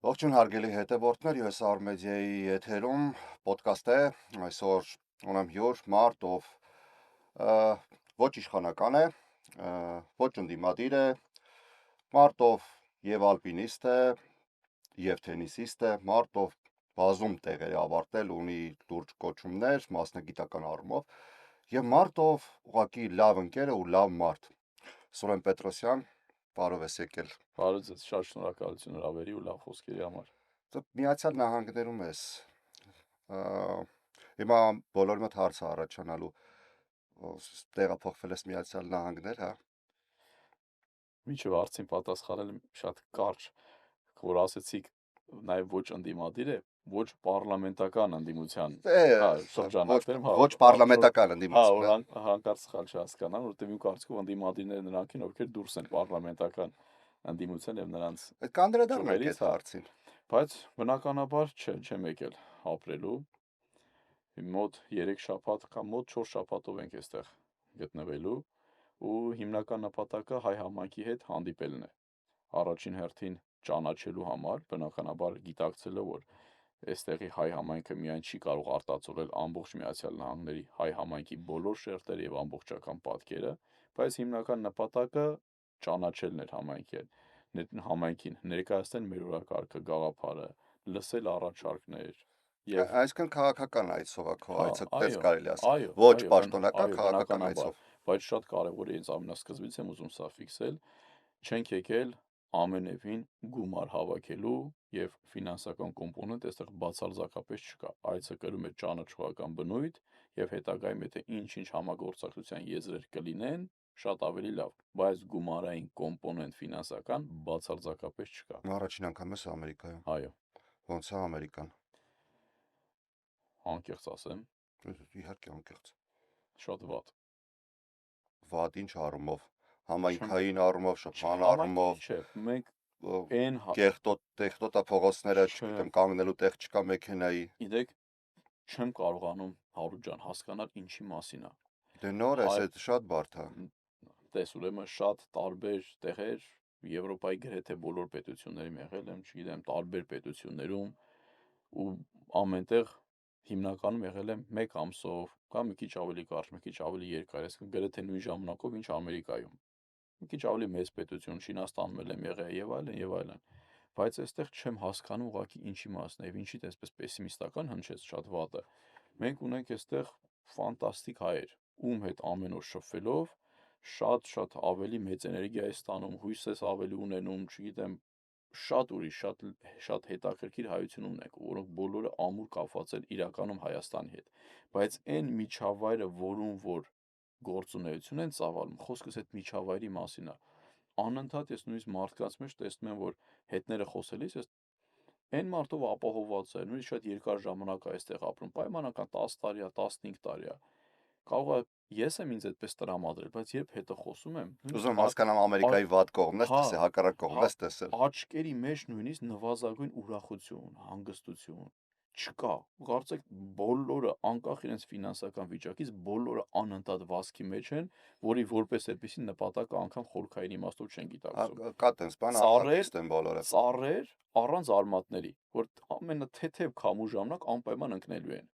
Ողջույն հարգելի հետևորդներ, ես Արմեդիայի եթերում ոդկաստ է, այսօր ունեմ հյուր մարդ, ով ոչ իշխանական է, ոչ ընդդիմադիր է, մարդ, ով եւ ալպինիստ է, եւ թենիսիստ է, մարդ, ով բազում տեղեր է ավարտել, ունի լուրջ կոչումներ, մասնագիտական առումով, եւ մարդ, ով ուղղակի լավ ընկեր է ու լավ մարդ։ Սուրեն Պետրոսյան, բարով ես եկել։ Բարև ձեզ, շատ շնորհակալություն հրավերի ու լավ խոսքերի համար։ Միացյալ Նահանգներում ես։ Հիմա բոլորի մոտ հարց է առաջանալու, տեղափոխվել ես Միացյալ Նահանգներ, հա։ Մինչև հարցին պատասխանել եմ շատ կարճ, որ ասեցիք նաև ոչ ընդդիմադիր է, ոչ պարլամենտական ընդդիմության շրջանակներում, ոչ պարլամենտական ընդդիմություն, որ հանկարծ սխալ չհասկանան, որովհետև իմ կարծիքով ընդդիմադիրները նրանք են, ովքեր դուրս են պարլամենտական ընդդիմության եւ նրանց այդ կանդրադառնանք այդ հարցին։ Բայց բնականաբար չեմ եկել ապրելու։ Մոտ 3 շաբաթ կամ մոտ 4 շաբաթով ենք այստեղ գտնվելու ու հիմնական նպատակը հայ համայնքի հետ հանդիպելն է։ Առաջին հերթին ճանաչելու համար, բնականաբար գիտակցելով, որ այստեղի հայ համայնքը միայն չի կարող արտացոլել ամբողջ Միացյալ Նահանգների հայ համայնքի բոլոր շերտերը եւ ամբողջական պատկերը, բայց հիմնական նպատակը ճանաչելն էր համայնքին, ներկայացնել մեր օրակարգը, գաղափարը, լսել առաջարկներ եւ այսքան քաղաքական այցով է քո այցը, դες կարելի ասել։ Այո, ոչ պաշտոնական քաղաքական այցով։ Բայց շատ կարևոր է, ինձ ամենասկզբից եմ ուզում սա ֆիքսել, չենք եկել ամենևին գումար հավաքելու եւ ֆինանսական կոմպոնենտ այստեղ բացարձակապես չկա։ Այցը կրում է ճանաչողական բնույթ եւ հետագայում եթե ինչ-ինչ համագործակցության եզրեր կլինեն, շատ ավելի լավ, բայց գումարային կոմպոնենտ ֆինանսական բացարձակապես չկա։ Առաջին անգամ ես Ամերիկայում։ Այո։ Ոնց է Ամերիկան։ Անկեղծ ասեմ։ Իհարկե անկեղծ։ Շատ վատ։ Վատ ինչ առումով, համայնքային առումով, շփման առումով, չէ, մենք այն կեղտոտա փողոցները, չգիտեմ, կանգնելու տեղ չկա մեքենայի։ Գիտեք, չեմ կարողանում Հարութ ջան հասկանալ ինչի մասին է։ Դե նոր է, այդ շատ բարդ է։ Տես ուրեմն շատ տարբեր տեղեր Եվրոպայի գրեթե բոլոր պետություններում եղել եմ, չգիտեմ, տարբեր պետություններում ու ամենտեղ հիմնականում եղել եմ 1 ամսով, կամ մի քիչ ավելի կարճ, մի քիչ ավելի երկար, այսինքն գրեթե նույն ժամանակով, ինչ Ամերիկայում։ Մի քիչ ավելի մեծ պետություն, Չինաստանում եմ եղել եւ այլն եւ այլն։ Բայց այստեղ չեմ հասկանում ուղղակի ինչի մասն է եւ ինչի այսպես պեսիմիստական հնչեց շատ վատը։ Մենք ունենք այստեղ ֆանտաստիկ հայեր, ում հետ ամեն օր շփվելով շատ ավելի մեծ էներգիա է ստանում, հույս ես ավելի ունենում, չգիտեմ, շատ ուրիշ, շատ հետաքրքիր հայություն ունենք, որոնք բոլորը ամուր կապված են իրականում Հայաստանի հետ։ Բայց այն միջավայրը, որում որ գործունեություն են ծավալում, խոսքս այդ միջավայրի մասին է։ Անընդհատ ես նույնիսկ մարդկանց մեջ տեսնում եմ, որ հետները խոսելիս ես այն մարդով ապահովված է, նույնիսկ շատ երկար ժամանակ է այստեղ ապրում, պայմանական 10 տարի է, 15 տարի է։ Կարող է ես եմ ինձ այդպես տրամադրել, բայց երբ հետը խոսում եմ, ուզում հասկանամ Ամերիկայի վատ կողմն ես տեսել, հակառակ կողմն ես տեսել։ Աչքերի մեջ նույնիսկ նվազագույն ուրախություն, հանգստություն չկա։ Կարծեք բոլորը անկախ իրենց ֆինանսական վիճակից, բոլորը անընդհատ վազքի մեջ են, որի որպես այդպեսի նպատակը անգամ խորքային իմաստով չեն գիտակցում։ Կա տենց բան, արտակիստ են բոլորը։ Ծառեր առանց արմատների, որ ամենը թեթև քամու ժամանակ անպայման ընկնելու են։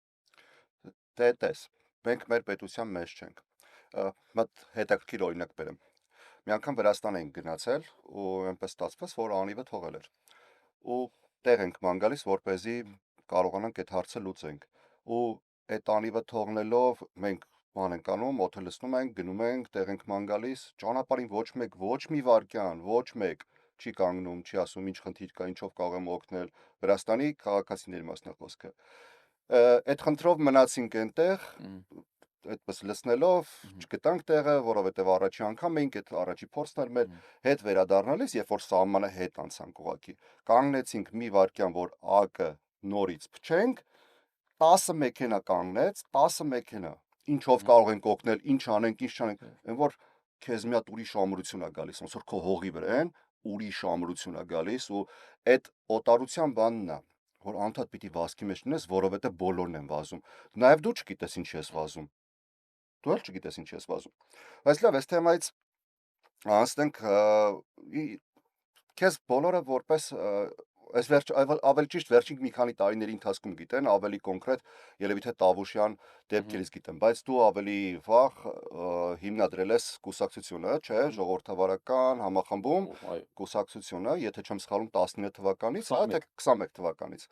Դե տես, մենք մեր պետության մեջ չենք։ Մտ հետաքրքիր օրինակ բերեմ։ Մի անգամ Վրաստան ենք գնացել ու այնպես ստացվեց, որ անիվը թողել էր։ Ու տեղ ենք ման գալիս, որպեսզի կարողանանք այդ հարցը լուծենք։ Ու այդ անիվը թողնելով մենք բան ենք անում, օդը լցնում ենք, գնում ենք, տեղ ենք ման գալիս, ճանապարհին ոչ մի վարքյան, ոչ մեկ չի կանգնում, չի ասում ինչ խնդիր կա, ինչով կարող եմ օգնել։ Վրաստանի քաղաքացիների մասն է խոսքը։ Այդ խնդրով մնացինք այնտեղ, այդպես լցնելով չգտանք տեղը, որովհետև առաջի անգամ էինք, այդ առաջի փորձն էր մեր, հետ վերադառնալիս, երբ որ սահմանը հետ անցանք ուղակի, կանգնեցինք մի վարքյան, որ ակը նորից փչենք, 10 մեքենա կանգնեց, 10 մեքենա, ինչով կարող ենք օգնել, ինչ անենք, ինչ չանենք, այն որ քեզ մի հատ ուրիշ ամրություն է գալիս, ոնց որ քո հողի վրա են, ուրիշ ամրություն է գալիս ու այդ օտարության բանն է, որ անդադ պիտի վազքի մեջ լինես, որովհետև բոլորն են վազում։ Նաև դու չգիտես ինչ ես վազում։ Դու էլ չգիտես ինչ ես վազում։ Բայց լավ, այս թեմայից անցնենք քեզ բոլորը որպես այս ավելի ճիշտ վերջին մի քանի տարիների ընթացքում գիտեն, ավելի կոնկրետ երևի թե Տավուշյան դեպքերից գիտեն, բայց դու ավելի վաղ հիմնադրել ես կուսակցությունը, չէ, ժողովրդավարական համախմբում այո, կուսակցությունը, եթե չեմ սխալվում 19 թվականից, հա, 21 թե 21 թվականից։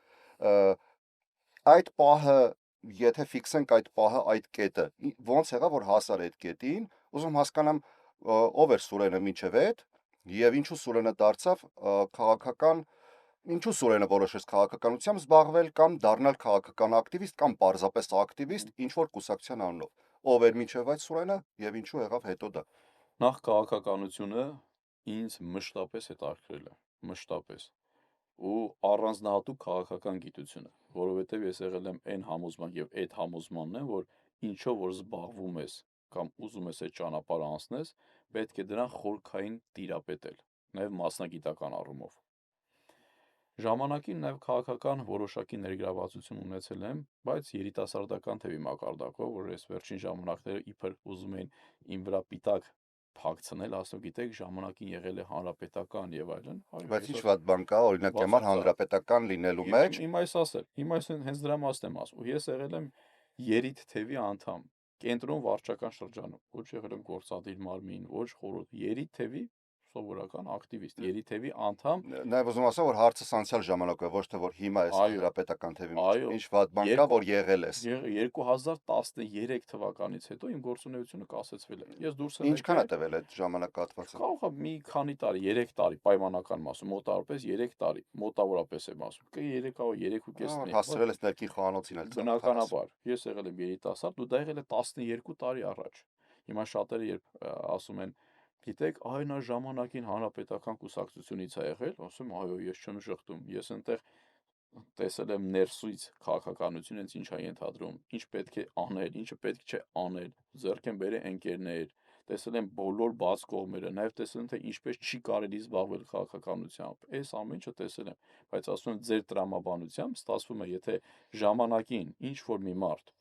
Այդ պահը, եթե ֆիքսենք այդ պահը, այդ կետը, ո՞նց եղավ, որ հասար այդ կետին, ուզում հասկանամ ով էր Սուրենը մինչև այդ, եւ ինչու Սուրենը դարձավ քաղաքական, ինչու Սուրենը որոշեց քաղաքականությամբ զբաղվել կամ դառնալ քաղաքական ակտիվիստ կամ պարզապես ակտիվիստ ինչ որ կուսակցության անունով, ով էր մինչև այդ Սուրենը եւ ինչու եղավ հետո դա։ նախ քաղաքականությունը ինձ մշտապես հետաքրքրել է, մշտապես ու առանձնահատուկ քաղաքական գիտությունը, որովհետև ես եղել եմ այն համոզման եւ այդ համոզմանն եմ, որ ինչով որ զբաղվում ես կամ ուզում ես այդ ճանապարհը անցնես, պետք է դրան խորքային տիրապետել, նաեւ մասնագիտական առումով։ Ժամանակին նաեւ քաղաքական որոշակի ներգրավվածություն ունեցել եմ, բայց երիտասարդական թևի մակարդակով, որ ես վերջին ժամանակները իբր ուզում էին իմ վրա պիտակ փակցնել, ասում գիտեք, ժամանակին եղել է հանրապետական եւ այլն, Բայց ինչ վատ բան կա, օրինակ համար հանրապետական լինելու մեջ։ Հիմա ես ասել, հիմա ես հենց դրա մասն եմ ասում, ու ես եղել եմ երիտ թևի անդամ, կենտրոն վարչական շրջանում, ոչ եղել եմ գործադիր մարմին, ոչ խորհուրդ, երիտ թևի սովորական ակտիվիստ, երիտ թևի անդամ։ Նաև ուզում ասեմ, որ հարցս անցյալ ժամանակով ոչ թե որ հիմա ես Այո, հանրապետական թևի մեջ, այո, ինչ վատ բան կա, որ եղել ես։ 2013 թվականից հետո իմ գործունեությունը կասեցվել է։ Ես դուրս եմ Ինչքան է տևել այդ ժամանակահատվածը։ կարող է մի քանի տարի, 3 տարի, պայմանական մասում, մոտավորապես 3 տարի, մոտավորապես եմ ասում, կը 3-3.5 տարի։ Հասցրել ես ներքին խոհանոցին էլ ծնվել։ Բնականաբար, ես եղել եմ երիտասարդ, ու դա եղել է 12 տարի առաջ։ Հիմա շատերը երբ ասում են, գիտեք, այն այն ժամանակին հանրապետական կուսակցությունից է եղել, ասում այո, ես չեմ շղթում, ես այնտեղ տեսել եմ ներսույց քաղաքականություն, հենց ինչ է ենթադրում, ինչ պետք է անել, ինչը պետք չէ անել, ձեռք են բերել ընկերներ, տեսել եմ բոլոր բաց կողմերը, նաև տեսել եմ, թե ինչպես չի կարելի զբաղվել քաղաքականությամբ, այս ամեն ինչը տեսել եմ, բայց ասում եմ, ձեր տրամաբանությամբ ստացվում է, եթե ժամանակին ինչ որ մի մարդ,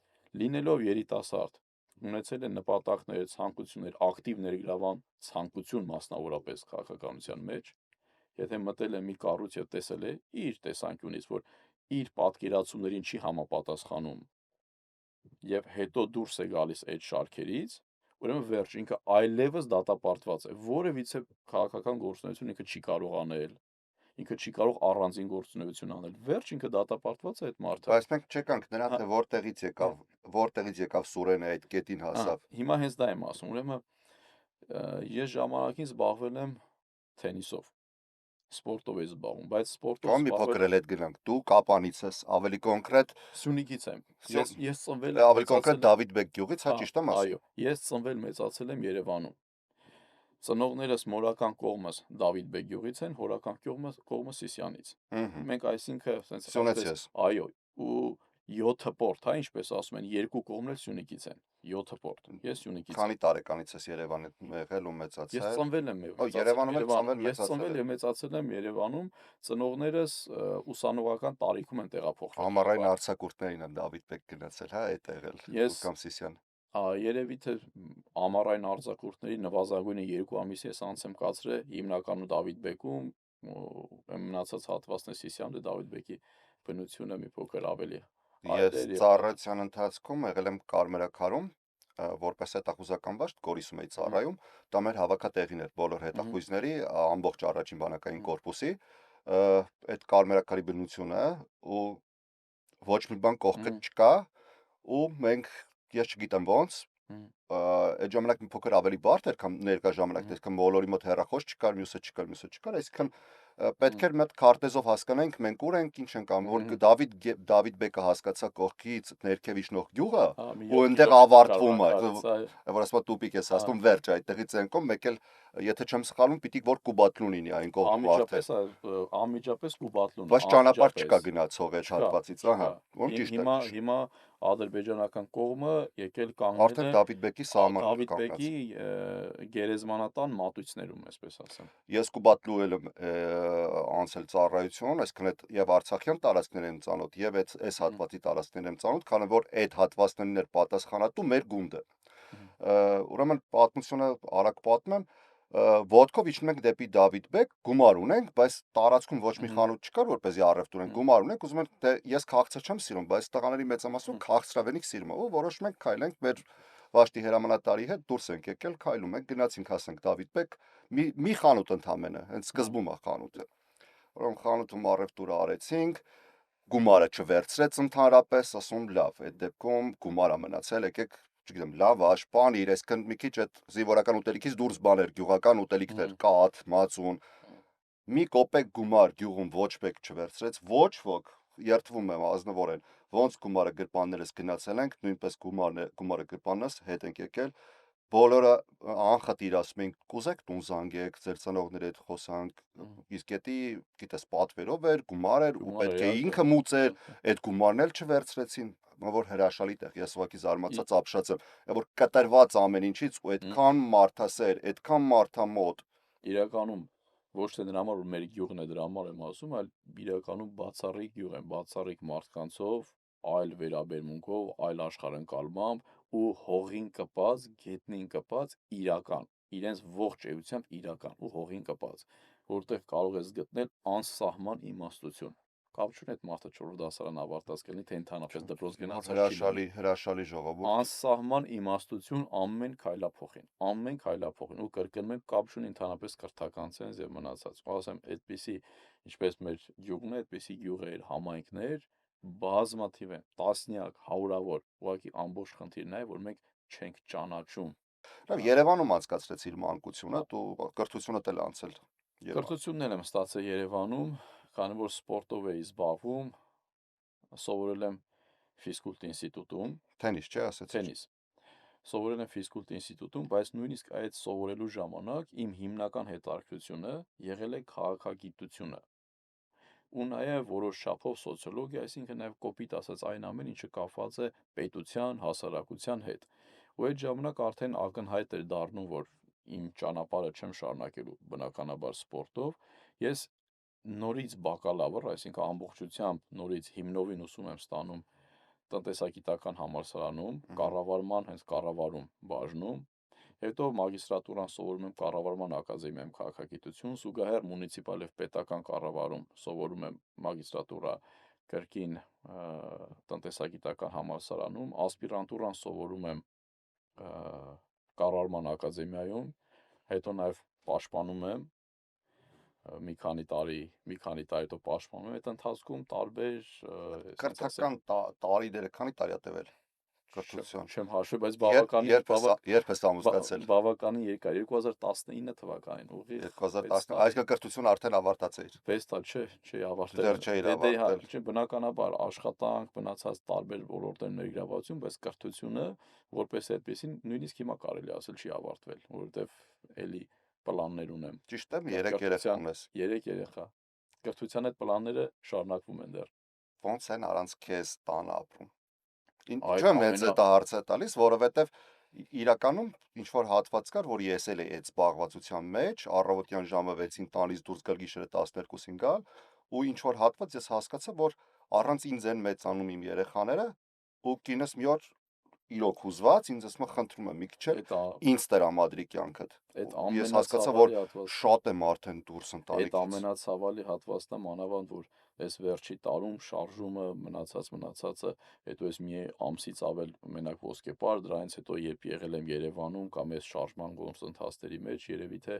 լինելով երիտասարդ, ունեցել է նպատակներ, ցանկություններ, ակտիվ ներգրավան ցանկություն մասնավորապես քաղաքականության մեջ, եթե մտել է մի կառույց եւ տեսել է իր տեսանկյունից, որ իր պատկերացումներին չի համապատասխանում եւ հետո դուրս է գալիս այդ շարքերից, ուրեմն վերջ ինքը այլևս դատապարտված է, որևիցե քաղաքական գործունեություն ինքը չի կարող անել, ինքը չի կարող առանձին գործունեություն անել, վերջ ինքը դատապարտված է այդ մարդը։ Բայց մենք չեկանք նրան, թե որտեղից եկավ Սուրենը այդ կետին հասավ։ Հիմա հենց դա եմ ասում, ուրեմն ես ժամանակին զբաղվել եմ թենիսով, սպորտով եմ զբաղվում, բայց սպորտով Կամ մի փոքր էլ այդ գնանք։ Դու Կապանից ես, ավելի կոնկրետ Սյունիքից եմ։ Ես ծնվել ավելի կոնկրետ Դավիթ Բեկ գյուղից, հա, ճիշտ եմ ասում։ Այո, ես ծնվել մեծացել եմ Երևանում։ Ծնողներս մորական կողմս Դավիթ Բեկ գյուղից են, հորական կողմը Սիսյանից։ Մենք այսինքն sense Սյունեցի ես։ այո, ու 7 պորտ, հա, ինչպես ասում են, երկու կողմն էլ Սյունիքից են։ 7 պորտ։ Ես Սյունիքից եմ։ Քանի տարեկանից ես Երևանի եղել ու մեծացել։ Ես ծնվել եմ Երևանում եմ ծնվել Ես ծնվել եւ մեծացել եմ Երևանում, ծնողներս ուսանողական տարիքում են տեղափոխվել։ Համառային արձակուրդներին են Դավիթ Բեկ գնացել, հա, այդ եղել։ Ես կամ Սիսյան։ երևի թե ամառային արձակուրդների նվազագույնը 2 ամիս ես անց եմ կացրել հիմնականում Դավիթ Բեկում, մնացած հատվածն է Սիսիան, դե Դավիթ Բեկի բնությունը մի փոքր ավելի Ես ծառայության ընթացքում եղել եմ Կարմերաքարում, որպես հետախուզական վաշտ Գորիսում էի ծառայում, դա մեր հավաքատեղին էր բոլոր հետախույզների, ամբողջ առաջին բանակային կորպուսի, այդ Կարմերաքարի բնությունը ու ոչ մի բան կողքը չկա, ու մենք ես չգիտեմ ոնց, այդ ժամանակ մի փոքր ավելի բարդ էր, քան ներկա ժամանակ, այսինքն բոլորի մոտ հեռախոս չկար, մյուսը չկար, այսինքն պետք էր մեծ քարտեզով հասկանանք մենք ուր ենք, ինչ ենք անում, որ Դավիթ Բեկը հասկացա կողքից ներքև իջնող գյուղը, ու այնտեղ ավարտվում է, որ ասում տուպիկ ես հասնում, վերջ այդտեղից ենկում, մեկ էլ եթե չեմ սխալվում, պիտի որ Կուբատլուն լինի այն կողմը արդեն։ Անմիջապես Կուբատլուն։ Բայց ճանապարհ չկա գնացող այդ հատվածից, ահա, ո՞ւմ ճիշտ է։ Հիմա ադրբեջանական կողմը եկել կանգնել է արդեն Դավիթ Բեկի սահմանը Դավիթ Բեկի գերեզմանատան մատույցներում, այսպես ասեմ։ Ես Կուբատլու եմ անցել ծառայություն, այսինքն այդ եւ Արցախյան տարածքներ եմ ծանոթ, եւ այս հատվածի տարածքներ եմ ծանոթ, քանի որ այդ հատվածներն էր պատասխանատու մեր գունդը։ Ուրեմն պատմությունը արագ պատմեմ, Ոտքով իջնում ենք դեպի Դավիթբեկ, գումար ունենք, բայց տարածքում ոչ մի Մհմ, խանութ չկար, որպեսզի առևտուր ենք, մհմ, գումար ունենք, ուզում ենք դե ես քաղցր չեմ սիրում, բայց տղաների մեծամասնություն մհմ, քաղցրավենիք սիրում է, ու որոշում ենք քայլենք մեր Վաշտի հրամանատարի հետ դուրս ենք եկել, քայլում ենք, գնացինք հասանք Դավիթբեկ, մի խանութ ընդամենը, հենց մհմ, սկզբում է խանութը, որում խանութում առևտուրը արեցինք, գումարը չվերցրեց ընդհանրապես, ասում լավ, այդ դեպքում գումարը մնացել, եկեք չգիտեմ, լավաշ, պանիր, այսքան մի քիչ այդ զինվորական ուտելիքից դուրս բաներ, գյուղական ուտելիքներ, մհմ, կաթ, մածուն, մի կոպեկ գումար գյուղում ոչ մեկ չվերցրեց, ոչ ոք, երդվում եմ ազնվորեն, ոնց գումարը գրպաններս գնացել ենք, նույնպես գումարը գրպաններս հետ ենք եկել, բոլորը անխտիր ասում են, կուզեք տուն զանգեք, ձեր ծնողների հետ խոսանք, մհմ, իսկ էդի, գիտես, պատվերով էր, գումար էր ու գումարը պետք է իհարկե, ինքը մուծեր, իհարկե, այդ գումարն էլ չվերցրեցին, որ հրաշալի տեղ, ես ուղղակի ի- զարմացած ապշած եմ, որ կտրված ամեն ինչից ու մհմ, այդքան մարդասեր, այդքան մարդամոտ, իրականում ոչ թե դրա համար, որ մեր գյուղն է դրա համար եմ ասում, այլ իրականում բացառիկ գյուղ են, բացառիկ մարդկանցով, այլ վերաբերմունքով, այլ աշխարհընկալմամբ ու հողին կպած, գետնին կպած իրական, իրենց ողջ էությամբ իրական ու հողին կպած, որտեղ կարող ես գտնել անսահման իմաստություն։ Կապ չունի այդ մարդը 4 դասարան ավարտած կլինի, թե ընդհանրապես դպրոց որ գնացած չի լինի։ հրաշալի ժողովուրդ, Անսահման իմաստություն ամեն քայլափոխին ու կրկնում եմ կապ չունի ընդհանրապես կրթական ցենզ եւ մնացած։ Ու ասեմ, այդպիսի ինչպես մեր գյուղն է, այդպիսի գյուղեր, համայնքներ բազմաթիվ են, տասնյակ, հարյուրավոր, ուղղակի ամբողջ խնդիրն է, որ մենք չենք ճանաչում։ լավ, Ա, Երևանում անցկացրեցիր մանկությունը, ա, դու կրթությունդ էլ անցել Երևան, Կրթությունն էլ եմ ստացել Երևանում, քանի որ սպորտով էի զբաղվում, սովորել եմ ֆիզկուլտ ինստիտուտում, թենիս չէ, ասեցիր, թենիս։ Սովորել եմ ֆիզկուլտ ինստիտուտում, բայց նույնիսկ այդ սովորելու ժամանակ իմ հիմնական հետաքրքրությունը եղել է քաղաքագիտությունը ու նաև որոշ չափով սոցիոլոգիա, այսինքն նաև կոպիտ ասած այն ամեն ինչը կապված է պետության, հասարակության հետ։ Ու այդ ժամանակ արդեն ակնհայտ էր դառնում, որ իմ ճանապարհը չեմ շարունակելու բնականաբար սպորտով, ես նորից բակալավր, այսինքն ամբողջությամբ նորից հիմնովին ուսում եմ ստանում տնտեսագիտական համալսարանում, կառավարման, հենց կառավարում բաժնում, հետո մագիստրատուրան սովորում եմ կառավարման ակադեմիայում քաղաքագիտություն, զուգահեռ մունիցիպալ եւ պետական կառավարում սովորում եմ մագիստրատուրա կրկին տնտեսագիտական համալսարանում, ասպիրանտուրան սովորում եմ կառավարման ակադեմիայում, հետո նաև պաշտպանում եմ մի քանի տարի հետո պաշտպանում եմ, այդ ընթացքում տարբեր, ասենց ասեմ, կրթական տարիները քանի տարի է տևել կրթություն, չեմ հաշվել, բայց բավականին երբ ես ամուսնացել, բավականին երկար 2019 թվականին ուղիղ 6 2010, տարի այսինքն կրթությունը արդեն ավարտած էիր, 6 տարի չի ավարտել դեռ չէիր դե հա ավարտել, չէ բնականաբար աշխատանք մնացած տարբեր ոլորտներ ներգրավվածություն, բայց կրթությունը որպես այդպեսին նույնիսկ հիմա կարելի ասել չի ավարտվել, որովհետև էլի պլաններ ունեմ ճիշտ եմ, 3 երեխա կրթության ունես, 3 երեխա կրթության այդ պլանները շարունակվում են դեռ ոնց են առանց քեզ տանը ապրում, ինչու այդ եմ հենց ամենա այդ հարցը տալիս, որովհետև իրականում ինչ որ հատված կար, որ ես էլ էի այդ զբաղվածության մեջ, առավոտյան ժամը 6-ին տանից դուրս գալ գիշերը 12-ին գալ, ու ինչ որ հատված ես հասկացա, որ առանց ինձ են մեծանում իմ երեխաները, ու կինս մի օր իրոք հուզված ինձ ասում է խնդրում եմ մի քիչ էլ այդ ինձ տրամադրի կյանքդ։ այդ Ու ես հասկացա, որ ամենացավալի հատվածն է շատ եմ արդեն դուրս այդ ընտանիքից։ ամենացավալի հատվածն է մանավանդ որ այս վերջի տարում շարժումը մնացածը հետո ես մի ամսից ավել մենակ ոսկեպար դրանից հետո երբ եղել եմ Երևանում կամ այս շարժման գործընթացների մեջ երևի թե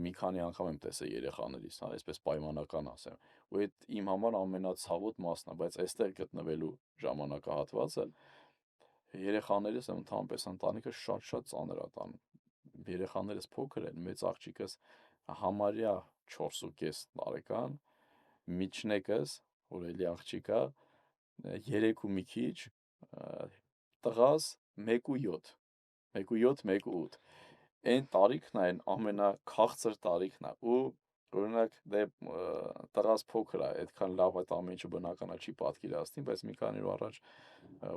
մի քանի անգամ եմ տեսել երեխաներիս, հա, այսպես պայմանական ասեմ։ Ու այդ իմ համար ամենացավոտ մասն է, բայց այստեղ գտնվելու ժամանակահատվածը երեխաներս ընդհանրապես ընտանիքը շատ-շատ ծանր է տանում։ Երեխաներս փոքր են, մեծ աղջիկս համարյա 4.5 տարեկան, միջնեկս, որ էլի աղջիկ է, 3 ու մի քիչ, տղաս 1.7, 1.7, 1.8։ Այն տարիքն է, այն ամենաքաղցր տարիքն է ու օրինակ դե տղաս փոքր է, այդքան լավ այդ ամեն ինչը բնական է չի պատկերացնի, բայց մի քանի օր առաջ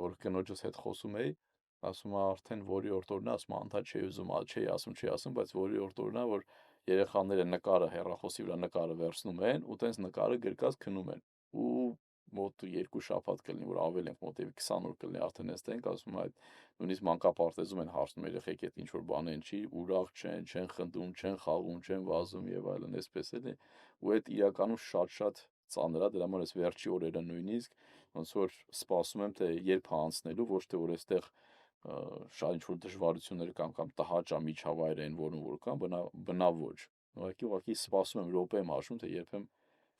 որ կնոջս հետ խոսում էի, ասում է արդեն որի օրտորն է, ասում է անդա չի ասում, բայց որի օրտորն է, որ երեխաները նկարը հեռախոսի վրա նկարը վերցնում են ու տենց նկարը գրկած քնում են։ Ու մոտ 2 շաբաթ կլինի, որ ավել ենք մոտեւի 20 օր կլինի արդեն այստեղ ենք, ասում այդ նույնիսկ մանկապարտեզում են հարցնում երեխեք հետ ինչ որ բան են չի, ուրախ չեն խնդում, չեն խաղում, չեն վազում եւ այլն, այսպես էլի, ու այդ իրականում շատ ծանր է, դրա համար էս վերջի օրերը նույնիսկ ոնց որ սպասում եմ թե երբ հանցնելու, ոչ թե որ այստեղ շատ ինչ որ դժվարություններ կամ տհաճ միջավայր են որում որ կան, բնավ ոչ։ Ուղղակի սպասում եմ րոպե եմ հաշվում, թե երբ եմ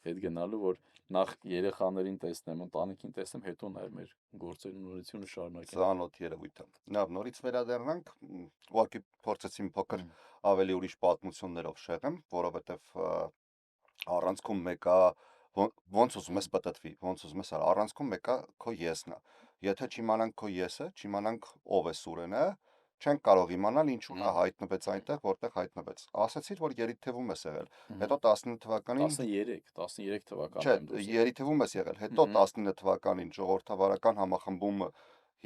հետ գնալու, որ նախ երեխաներին տեսնեմ, ընտանիքին տեսնեմ, հետո նաև մեր գործունեությունը շարունակեմ։ Ծանոթ երևույթ է։ Լավ, նորից վերադառնանք, ուղղակի փորձեցի մի փոքր ավելի ուրիշ պատմություններով շեղեմ, որովհետև առանցքում մեկը ոնց ուզում ես պատտվի, ոնց ուզում ես արա, առանցքում մեկը քո եսն է։ Եթե չիմանանք քո եսը, չիմանանք ով է Սուրենը, չենք կարող իմանալ ինչու նա հայտնվեց այնտեղ, որտեղ հայտնվեց։ Ասացիր, որ Երիթևում ես եղել։ Հետո 19 թվականին 13 թվականին Չէ, եմ դուրս Երիթևում ես եղել, հետո 19 թվականին ժողովրդավարական համախմբումը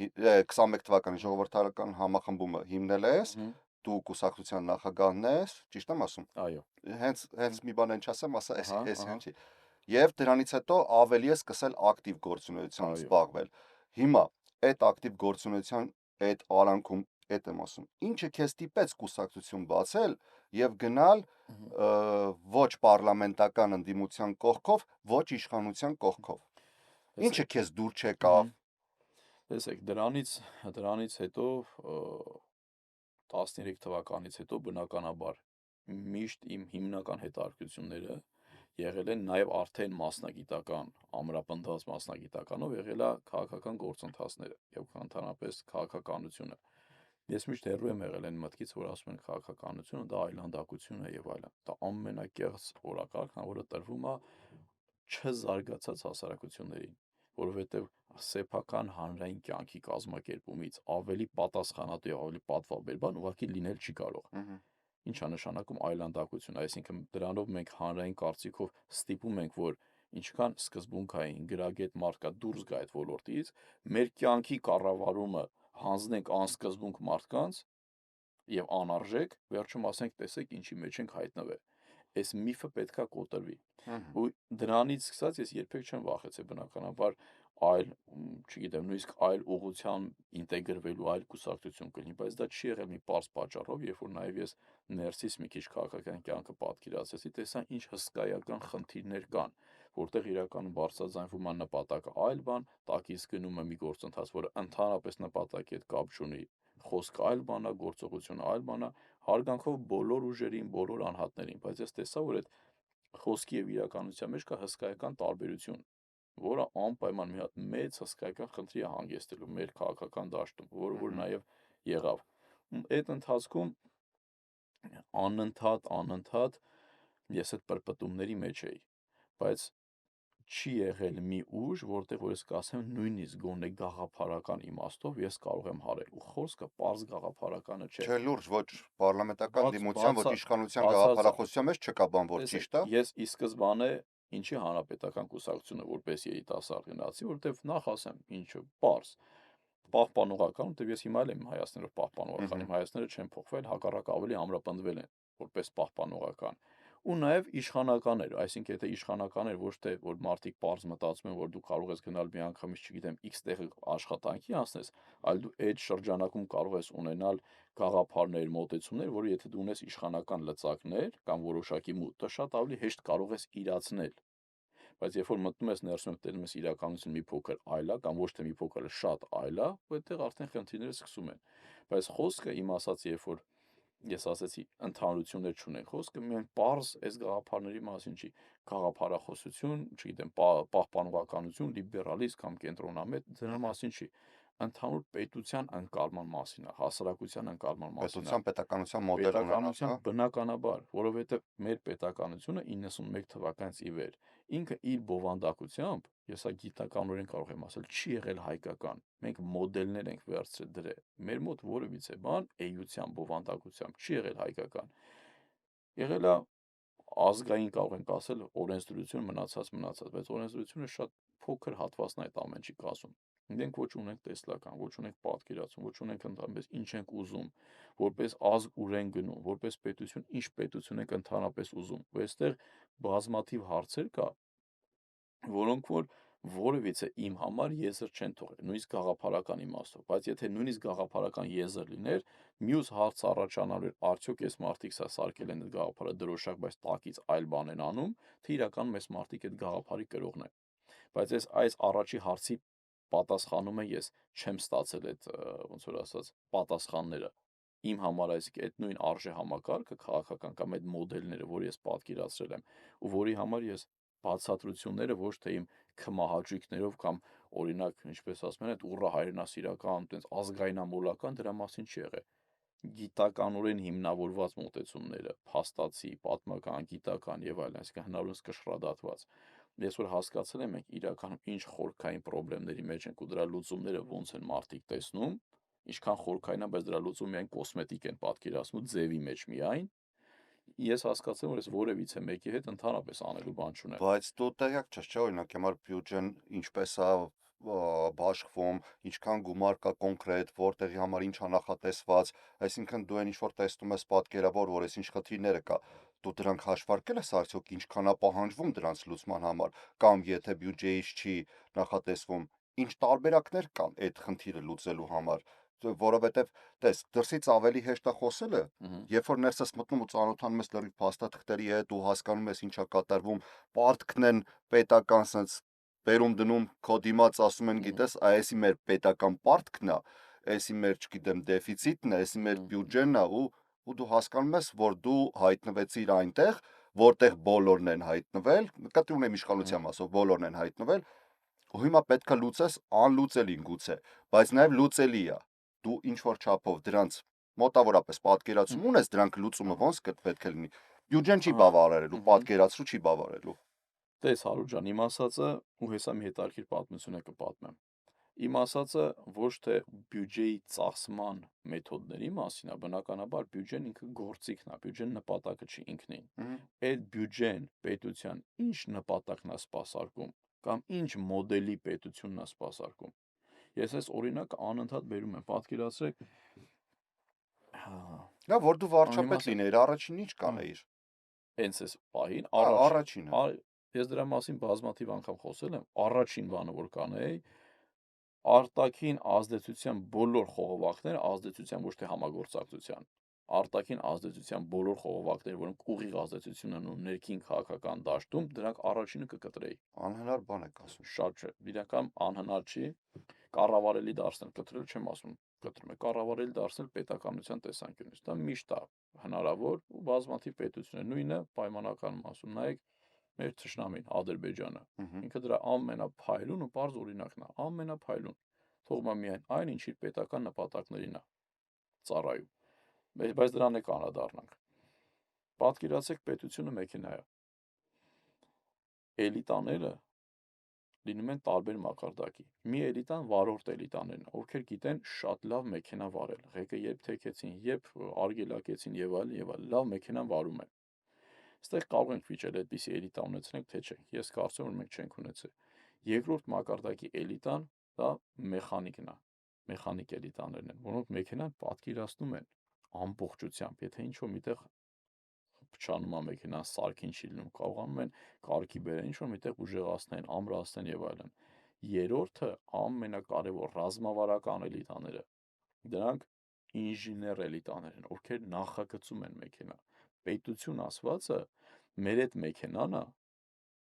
21 թվականին ժողովրդավարական համախմբումը հիմնել ես, դու կուսակցության նախագահն ես, ճիշտ եմ ասում։ Այո։ Հենց մի բան են չասեմ, ասա էս Ահա։ հենց չի։ Եվ դրանից հետո ավելի ես սկսել ակտիվ գործունեությամբ Այո։ զբաղվել։ Հիմա այդ ակտիվ գործունեության այդ արանքում այդ եմ ասում։ Ինչը քեզ տիպեց կուսակցություն բացել եւ գնալ ոչ պարլամենտական ընդդիմության կողքով, ոչ իշխանության կողքով։ Ինչը քեզ դուր չեկավ։ Տեսեք, դրանից հետո 13 թվականից հետո բնականաբար միշտ իմ հիմնական հետաքրքրությունները եղել են նաև արդեն մասնագիտական, ամրապնդված մասնագիտականով եղել է քաղաքական գործընթացները եւ ընդհանրապես քաղաքականությունը։ Ես միշտ հեռու եմ եղել այն մտքից, որ ասում են քաղաքականությունը դա այլանդակություն է եւ այլն։ Դա ամենակեղծ օրակարգն է, որը տրվում է չզարգացած հասարակություններին, որովհետեւ սեփական հանրային կյանքի կազմակերպումից ավելի պատասխանատու եւ ավելի պատվաբեր ուղղակի լինել չի կարող։ Ինչ է նշանակում այլանդակություն, այսինքն դրանով մենք հանրային կարծիքով ստիպում ենք, որ ինչքան սկզբունքային գրագետ մարդ կա դուրս գա այդ ոլորտից, մեր կյանքի կառավարումը հանձնենք անսկզբունք մարդկանց եւ անարժեք, վերջում ասենք, տեսեք ինչի մեջ ենք հայտնվել։ Այս միֆը պետքա կոտրվի։ Ու դրանից սկսած ես երբեք չեմ վախեցել բնականաբար այլ, չգիտեմ, նույնիսկ այլ ուղղության ինտեգրվելու այլ կուսակցություն կլինի, բայց դա չի եղել մի պարզ պատճառով, երբ որ նաև ես ներսից մի քիչ քաղաքական կյանքը պատկերացրեցի, տեսա ինչ հսկայական խնդիրներ կան, որտեղ իրականում բարձրաձայնվում է նպատակը այլ բան, տակից գնում է մի գործընթաց, որը ընդհանրապես նպատակի հետ կապ չունի, խոսքը այլ բան է, գործողությունը այլ բան է, հարգանքով բոլոր ուժերին, բոլոր անհատներին, բայց ես տեսա, որ այդ խոսքի եւ իրականության մեջ կա հսկայական տարբերություն, որը անպայման մի հատ մեծ հսկայական խնդրի է հանգեցնելու մեր քաղաքական դաշտում, որը որ նաեւ եղավ։ Այդ ընթացքում անընդհատ ես այդ պրպտումների մեջ էի, բայց չի եղել մի ուժ, որտեղ որ ես կասեմ նույնիսկ գոնե գաղափարական իմաստով ես կարող եմ հարել։ Ու խոսքը պարզ գաղափարականը չէ։ Չէ, լուրջ, ոչ պարլամենտական դիմության, ոչ իշխանության գաղափարախոսության մեջ չկա բան, որ ճիշտ է։ Ես ի սկզբանե ինչի հանրապետական կուսակցությունը որպես երիտասարդ գնացի, որտեվ նախ ասեմ, ինչը պարզ պահպանողական, որտեվ ես հիմա էլ եմ հայացներով պահպանողական, իմ հայացները չեն փոխվել, հակառակ ավելի ամրապնդվել են որպես պահպանողական։ Ու նաև իշխանական էր, այսինքն եթե իշխանական էր ոչ թե որ մարդիկ պարզ մտածում են, որ դու կարող ես գնալ մի անգամից, չգիտեմ, X տեղի աշխատանքի անցնես, այլ դու այդ շրջանակում կարող ես ունենալ գաղափարներ, մոտեցումներ, որը եթե դու ունես իշխանական լծակներ կամ որոշակի մուտք, դա շատ ավելի հեշտ կարող ես իրացնել։ Բայց երբ որ մտնում ես ներսում տենում ես իրականություն մի փոքր այլ է կամ ոչ թե մի փոքր շատ այլ է, այդտեղ արդեն խնդիրները սկսում են։ Բայց խոսքը իմ ասած երբ որ ես ասացի ընդհանրություններ չունեն, խոսքը միայն պարզ այս գաղափարների մասին չի, գաղափարախոսություն, չգիտեմ, պահպանողականություն, լիբերալիզմ կամ կենտրոնամետ, դրա մասին չի, ընդհանուր պետության ընկալման մասին է, հասարակության ընկալման մասին է։ Պետության պետականության մոդել ունենալ, Պետականության բնականաբար, որովհետև մեր պետականությունը 91 թվականից ի վեր ինքը իր բովանդակությամբ, ես այդ գիտականորեն կարող եմ ասել, չի եղել հայկական։ Մենք մոդելներ ենք վերցրել դրել։ Մեր մոտ որևիցե բան էության բովանդակությամբ չի եղել հայկական։ Եղել է ազգային կարող ենք ասել օրենսդրություն մնացած, բայց օրենսդրությունը շատ փոքր հատվածն է այդ ամեն ինչի կազմում։ Մենք ոչ ունենք տեսլական, ոչ ունենք պատկերացում, ոչ ունենք ընդհանրապես ինչ ենք ուզում, որպես ազգ ուր են գնում, որպես պետություն ինչ պետություն ենք ընդհանրապես ուզում։ Ու այստեղ բազմաթիվ հարցեր կա, որոնք որ որևիցե իմ համար եզր չեն թողել, նույնիսկ գաղափարական իմաստով, բայց եթե նույնիսկ գաղափարական եզր լիներ, մյուս հարց առաջանալու էր, արդյոք այս մարդիկ սա սարքել են այդ գաղափարը դրոշակ, բայց տակից այլ բան են անում, թե իրականում այս մարդիկ այդ գաղափարի կրողն են։ Բայց այս առաջի հարցի պատասխանումը ես չեմ ստացել այդ ոնց որ ասած պատասխանները։ Իմ համար այդ նույն արժե համակարգը քաղաքական կամ այդ մոդելները, որ ես պատկերացրել եմ, ու որի համար ես բացատրությունները ոչ թե իմ քմահաճույքներով կամ օրինակ, ինչպես ասում են, այդ ուռա հայրենասիրական, այդպես ազգայնամոլական դրա մասին չի եղել։ Գիտականորեն հիմնավորված մոտեցումները, փաստացի, պատմական, գիտական եւ այլն, այսինքն հնարավորինս կշռադատված։ Ես որ հասկացել եմ, մենք իրականում ինչ խորքային խնդիրների մեջ ենք ու դրա լուծումները ոնց են մարդիկ տեսնում, ինչքան խորքային է, բայց դրա լուծումը միայն կոսմետիկ են պատկերացնում ձևի մեջ միայն, ես հասկացել եմ, որ ես որևիցե մեկի հետ ընդհանրապես անելու բան չունեմ։ Բայց դու տեղյակ չես, չէ՞, օրինակ, համար բյուջեն ինչպես է բաշխվում, ինչքան գումար կա կոնկրետ, որտեղի համար ինչ է նախատեսված, այսինքն դու այն ինչ որ տեսնում ես պատկերավոր, որ այս ինչ խնդիրները կա, դու դրանք հաշվարկել ես արդյոք ինչքան է պահանջվում դրանց լուծման համար, կամ եթե բյուջեից չի նախատեսվում, ինչ տարբերակներ կան այդ խնդիրը լուծելու համար, որովհետև տես, դրսից ավելի հեշտ է խոսելը, երբ որ ներս ես մտնում ու ծանոթանում ես լրիվ փաստաթղթերի հետ ու հասկանում ես ինչա կատարվում, պարտքն են պետական sense բերում դնում քո դիմաց ասում են գիտես, այսի մեր պետական պարտքն է, այսի մեր, չգիտեմ, դեֆիցիտն է, այսի մեր բյուջեն է ու դու հասկանում ես, որ դու հայտնվեցիր այնտեղ, որտեղ բոլորն են հայտնվել, նկատի ունեմ իշխանության մասով, բոլորն են հայտնվել, ու հիմա պետք է լուծես անլուծելին գուցե, բայց նաև լուծելի է։ Դու ինչ որ չափով դրանց մոտավորապես պատկերացում ունես, դրանք լուծումը ոնց պետք է լինի։ Բյուջեն չի բավարարելու, պատկերացրու չի բավարարելու։ Տես Հարություն ջան, իմ ասածը ու հեսա մի հետարքիր պատմություն է կպատմեմ։ Իմ ասածը ոչ թե բյուջեի ծախսման մեթոդների մասին է, բնականաբար բյուջեն ինքը գործիքն է, բյուջեն նպատակը չի ինքնին։ Այդ բյուջեն պետության ինչ նպատակն է սպասարկում կամ ինչ մոդելի պետությունն է սպասարկում։ Ես այս օրինակը անընդհատ բերում եմ, պատկերացրեք, Նա որ դու վարչապետ լինեիր, առաջին ինչ կանեիր։ Հենց այս պահին առաջինը։ Ես դրա մասին բազմաթիվ անգամ խոսել եմ, առաջին բանը որ կանեի, արտաքին ազդեցության բոլոր խողովակները, ազդեցության ոչ թե համագործակցության, արտաքին ազդեցության բոլոր խողովակները, որոնք ուղիղ ազդեցություն ունեն ներքին քաղաքական դաշտում, դրանք առաջինը կկտրեի։ Անհնար բան եք ասում։ Շատ չէ, իրական անհնար չի, կառավարելի դարձնել, կտրել չեմ ասում, կտրում է, կառավարելի դարձնել պետականության տեսանկյունից, դա միշտ է հնարավոր ու բազմաթիվ պետություններ, նույնը պայմանականում ասում, նայեք մեր թշնամին Ադրբեջանը, ինքը դրա ամենափայլուն ու պարզ օրինակն է, ամենափայլուն, թողնա միայն այն, ինչ իր պետական նպատակներին է ծառայում, բայց դրան է կանադառնանք։ Պատկերացրեք պետությունը մեքենա է, էլիտաները լինում են տարբեր մակարդակի։ Մի էլիտան վարորդ էլիտաներն, ովքեր գիտեն շատ լավ մեքենա վարել, ղեկը երբ թեքեցին, երբ արգելակեցին եւ այլն, լավ մեքենան վարում են։ Այստեղ կարող ենք վիճել այդպիսի էլիտա ունեցնենք, թե չէ։ Ես կարծում եմ, որ մենք չենք ունեցել։ Երկրորդ մակարդակի էլիտան դա մեխանիկն է, մեխանիկ էլիտաներն են, որոնք մեքենան պատկերացնում են ամբողջությամբ, եթե ինչ-որ միտեղ փչանում է մեքենան, սարքին չի լինում, կարողանում են կարգի բերեն, ինչ-որ միտեղ ուժեղացնեն, ամրացնեն եւ այլն։ Երրորդը ամենակարևոր ռազմավարական էլիտաները։ Դրանք ինժեներ էլիտաներ են, ովքեր նախագծում են մեքենա։ Պետություն ասվածը մեր այդ մեքենան է,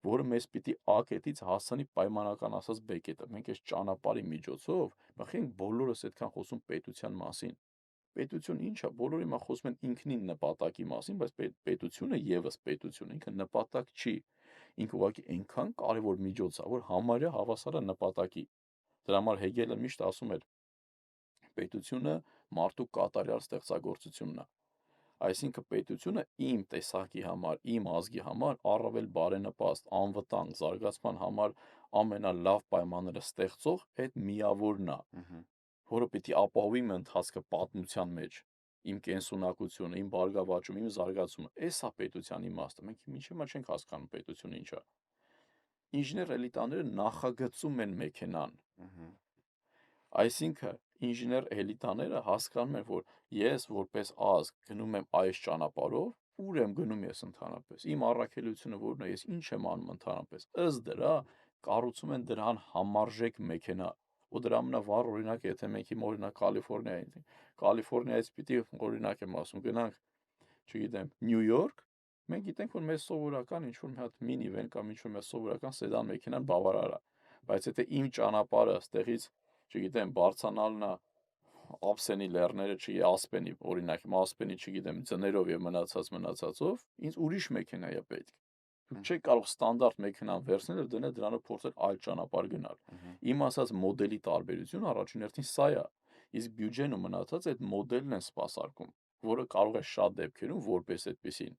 որը մեզ պիտի A կետից հասցնի պայմանական ասած B կետը։ Մենք այս ճանապարհի միջոցով, մենք բոլորս այդքան խոսում պետության մասին։ Պետություն ինչ է, բոլորը հիմա խոսում են ինքնին նպատակի մասին, բայց պետությունը եւս պետություն, ինքը նպատակ չի։ Ինքը ուղղակի այնքան կարևոր միջոց է, որ համարյա հավասար է նպատակի։ Դրա համար Հեգելը միշտ ասում էր. պետությունը մարդու կատարյալ ստեղծագործությունն է։ Այսինքն պետությունը իմ տեսակի համար, իմ ազգի համար առավել բարենպաստ, անվտանգ զարգացման համար ամենալավ պայմանները ստեղծող այդ միավորն է, որը պիտի ապահովի իմ ընթացքը պատմության մեջ, իմ կենսունակությունը, իմ բարգավաճումը, իմ զարգացումը։ Էս է պետության իմաստը։ Մենք մինչև հիմա չենք հասկանում պետությունը ինչ է։ Ինժեներ էլիտաները նախագծում են մեքենան։ Այսինքն ինժեներ էլիտաները հասկանում են, որ ես որպես ազգ գնում եմ այս ճանապարհով, ուր եմ գնում ես ընդհանրապես։ Իմ առաքելությունը որն է, ես ինչ եմ անում ընդհանրապես։ Ըստ դրա կառուցում են դրան համարժեք մեքենա։ Ու դրա ամենավառ օրինակ, եթե մենք հիմա օրինակ Կալիֆոռնիայից պիտի օրինակ եմ ասում, գնանք, չգիտեմ, Նյու Յորք, մենք գիտենք, որ մեզ սովորական ինչ-որ մի հատ մինիվեն կամ ինչ-որ մի սովորական սեդան մեքենան բավարար է, բայց եթե իմ ճանապարհը ստեղից, չգիտեմ, բարձանալն է Ափսենի լեռները, չի Ասպենի, օրինակ, Ասպենի, չգիտեմ, ձներով եւ մնացածով, ինձ ուրիշ մեքենա է պետք։ Դուք չեք կարող ստանդարտ մեքենան վերցնել եւ դնել դրանով փորձել այլ ճանապարհ գնալ։ Իմ ասած մոդելի տարբերությունը առաջին հերթին սա է։ Իսկ բյուջեն ու մնացած այդ մոդելն են սպասարկում, որը կարող է շատ դեպքերում որպես այդպեսին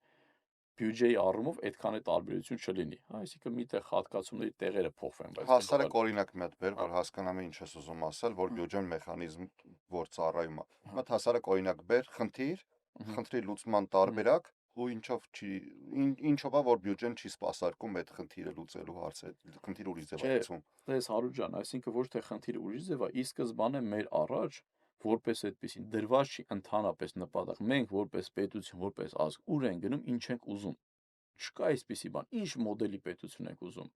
բյուջեի առումով այդքան է տարբերություն չլինի։ Այսինքն միտեղ հատկացումների տեղերը փոխվեն, բայց Հասարակ օրինակ մի հատ բեր, որ հասկանամ ինչ ես ուզում ասել, որ բյուջեն մեխանիզմ որ ծառայում է։ Մի հատ հասարակ օրինակ բեր, խնդրի լուծման տարբերակ ու ինչով է որ բյուջեն չի սպասարկում այդ խնդիրը լուծելու հարցը, խնդիրը ուրիշ ձև է լուծում։ Տես Հարություն ջան, այսինքն ոչ թե խնդիրը ուրիշ ձև է, ի սկզբանե մեր առաջ որպես այդպեսին դրված չի ընդհանրապես նպատակ։ Մենք որպես պետություն, որպես ազգ ուր են գնում, ինչ ենք ուզում։ Չկա այսպիսի բան։ Ինչ մոդելի պետություն ենք ուզում։